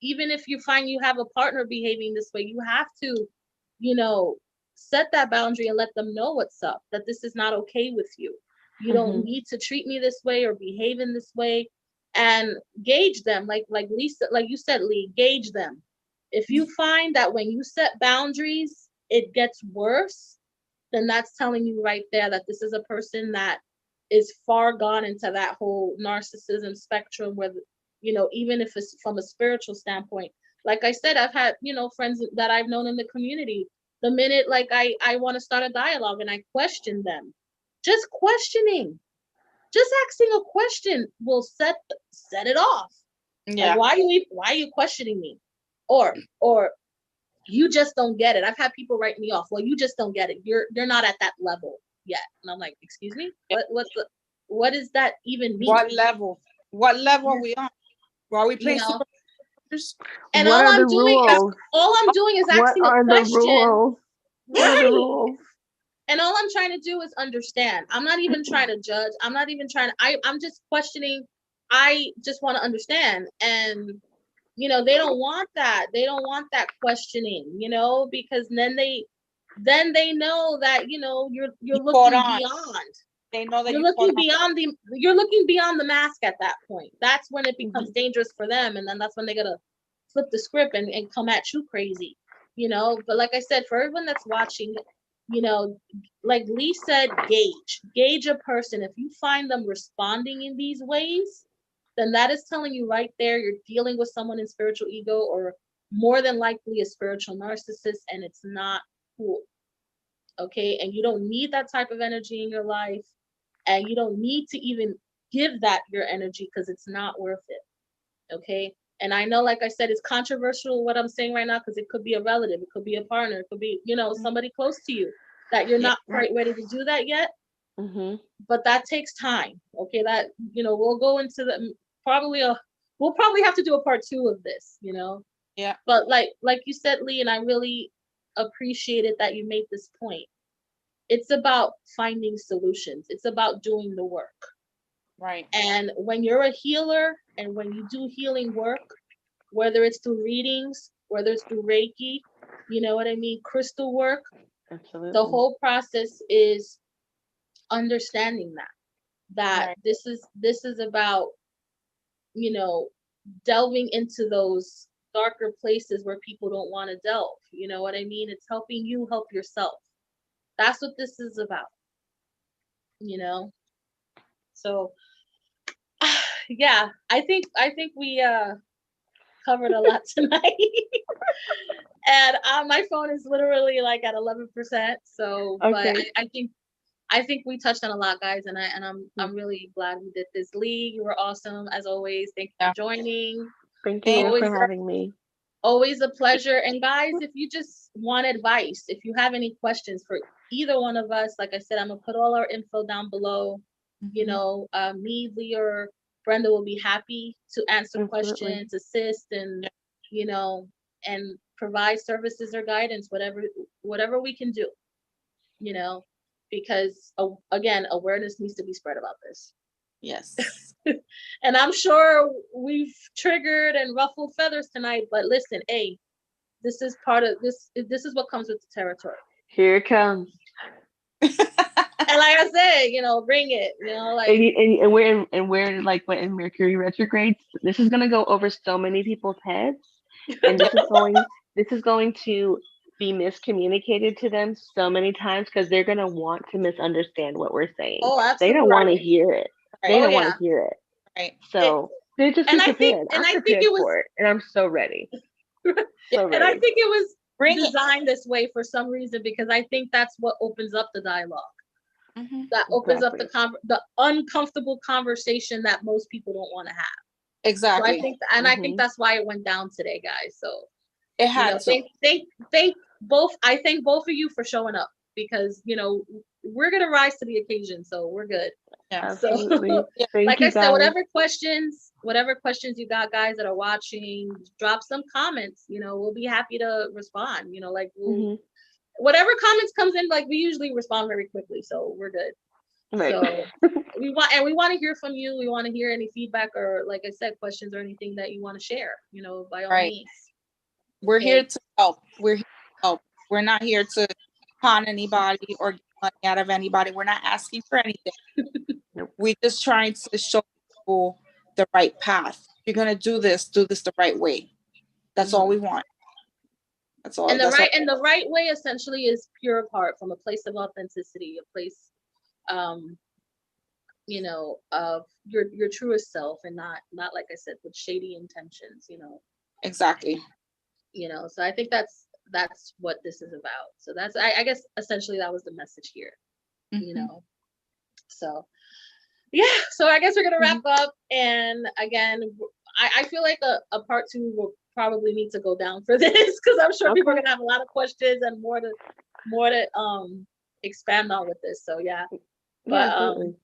Even if you find you have a partner behaving this way, you have to, set that boundary and let them know what's up, that this is not okay with you. You don't need to treat me this way or behave in this way, and gauge them. Like Lisa, like you said, Lee, gauge them. If you find that when you set boundaries, it gets worse, then that's telling you right there that this is a person that is far gone into that whole narcissism spectrum where, even if it's from a spiritual standpoint, like I said, I've had, friends that I've known in the community, the minute like I want to start a dialogue and I question them, just questioning, just asking a question will set it off. Yeah. Like, why are you questioning me? Or you just don't get it. I've had people write me off. Well, you just don't get it. You're not at that level yet. And I'm like, excuse me? What does that even mean? What level? What level are we on? Are we playing Super? And what all are I'm the doing rules? is asking a question. What are the rules? What are the rules? And all I'm trying to do is understand. I'm not even trying to judge. I'm not even trying to, I'm just questioning. I just want to understand. And they don't want that. They don't want that questioning, because then they know that, you're looking beyond. They know that you're looking beyond the mask at that point. That's when it becomes dangerous for them. And then that's when they gotta flip the script and come at you crazy, But like I said, for everyone that's watching, like Lee said, gauge a person. If you find them responding in these ways, then that is telling you right there you're dealing with someone in spiritual ego, or more than likely a spiritual narcissist, and it's not cool. Okay, and you don't need that type of energy in your life, and you don't need to even give that your energy, because it's not worth it. Okay, and I know, like I said, it's controversial what I'm saying right now, because it could be a relative, it could be a partner, it could be somebody close to you that you're not quite ready to do that yet. But that takes time. Okay, that we'll go into the we'll probably have to do a part 2 of this. Yeah. But like you said, Lee, and I really appreciated that you made this point. It's about finding solutions. It's about doing the work. Right. And when you're a healer and when you do healing work, whether it's through readings, whether it's through Reiki, you know what I mean, crystal work, absolutely, the whole process is understanding that right. this is about delving into those darker places where people don't want to delve. You know what I mean? It's helping you help yourself. That's what this is about. So yeah, I think we covered a lot tonight. And my phone is literally like at 11%. So okay. But I think we touched on a lot, guys, and I'm really glad we did this. Lee, you were awesome as always. Thank you for joining. Thank you for having me. Always a pleasure. And guys, if you just want advice, if you have any questions for either one of us, like I said, I'm gonna put all our info down below. Me, Lee, or Brenda will be happy to answer Absolutely. questions, assist, and you know, and provide services or guidance, whatever we can do, you know, because again, awareness needs to be spread about this. Yes. And I'm sure we've triggered and ruffled feathers tonight, but listen, hey, this is part of this. This is what comes with the territory. Here it comes. And like I said, you know, bring it, you know, like and we're like when in Mercury retrograde, this is gonna go over so many people's heads, and this is going to be miscommunicated to them so many times because they're gonna want to misunderstand what we're saying. oh, They absolutely. don't want to hear it. Right. They Oh don't want yeah. to hear it. Right. So they just be And I think- prepared. and I'm I think prepared it was- for it, and I'm so ready. So And I ready. think it was Bring it. designed this way for some reason, because I think that's what opens up the dialogue. Mhm. That opens up Exactly. the uncomfortable conversation that most people don't want to have. So Exactly. I think, and I think that's why it went down today, guys. So It you had know, to. thank both. I thank both of you for showing up, because you know we're gonna rise to the occasion, so we're good. Yeah. So Absolutely. Yeah. Thank like you, I said, guys. whatever questions you got, guys that are watching, drop some comments. You know, we'll be happy to respond. You know, like Mhm. whatever comments comes in, like we usually respond very quickly, so we're good. Right. So we want to hear from you. We want to hear any feedback or, like I said, questions or anything that you want to share. You know, by all Right. means. We're Okay. here to help. We're here to help. We're not here to con anybody or get money out of anybody. We're not asking for anything. Nope. We're just trying to show people the right path. If you're gonna do this the right way. That's all we want. That's all. And the right way essentially is pure of heart, from a place of authenticity, a place, you know, of your truest self, and not like I said, with shady intentions. You know. Exactly. You know. So I think that's what this is about. So that's I guess essentially that was the message here. You know. So yeah, so I guess we're gonna wrap up. And again, I feel like a part 2 will probably need to go down for this, because I'm sure people are gonna have a lot of questions and more to expand on with this. So yeah. But absolutely.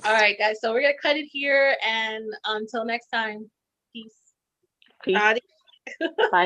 all right, guys. So we're gonna cut it here, and until next time, peace. Peace. Adi- Bye.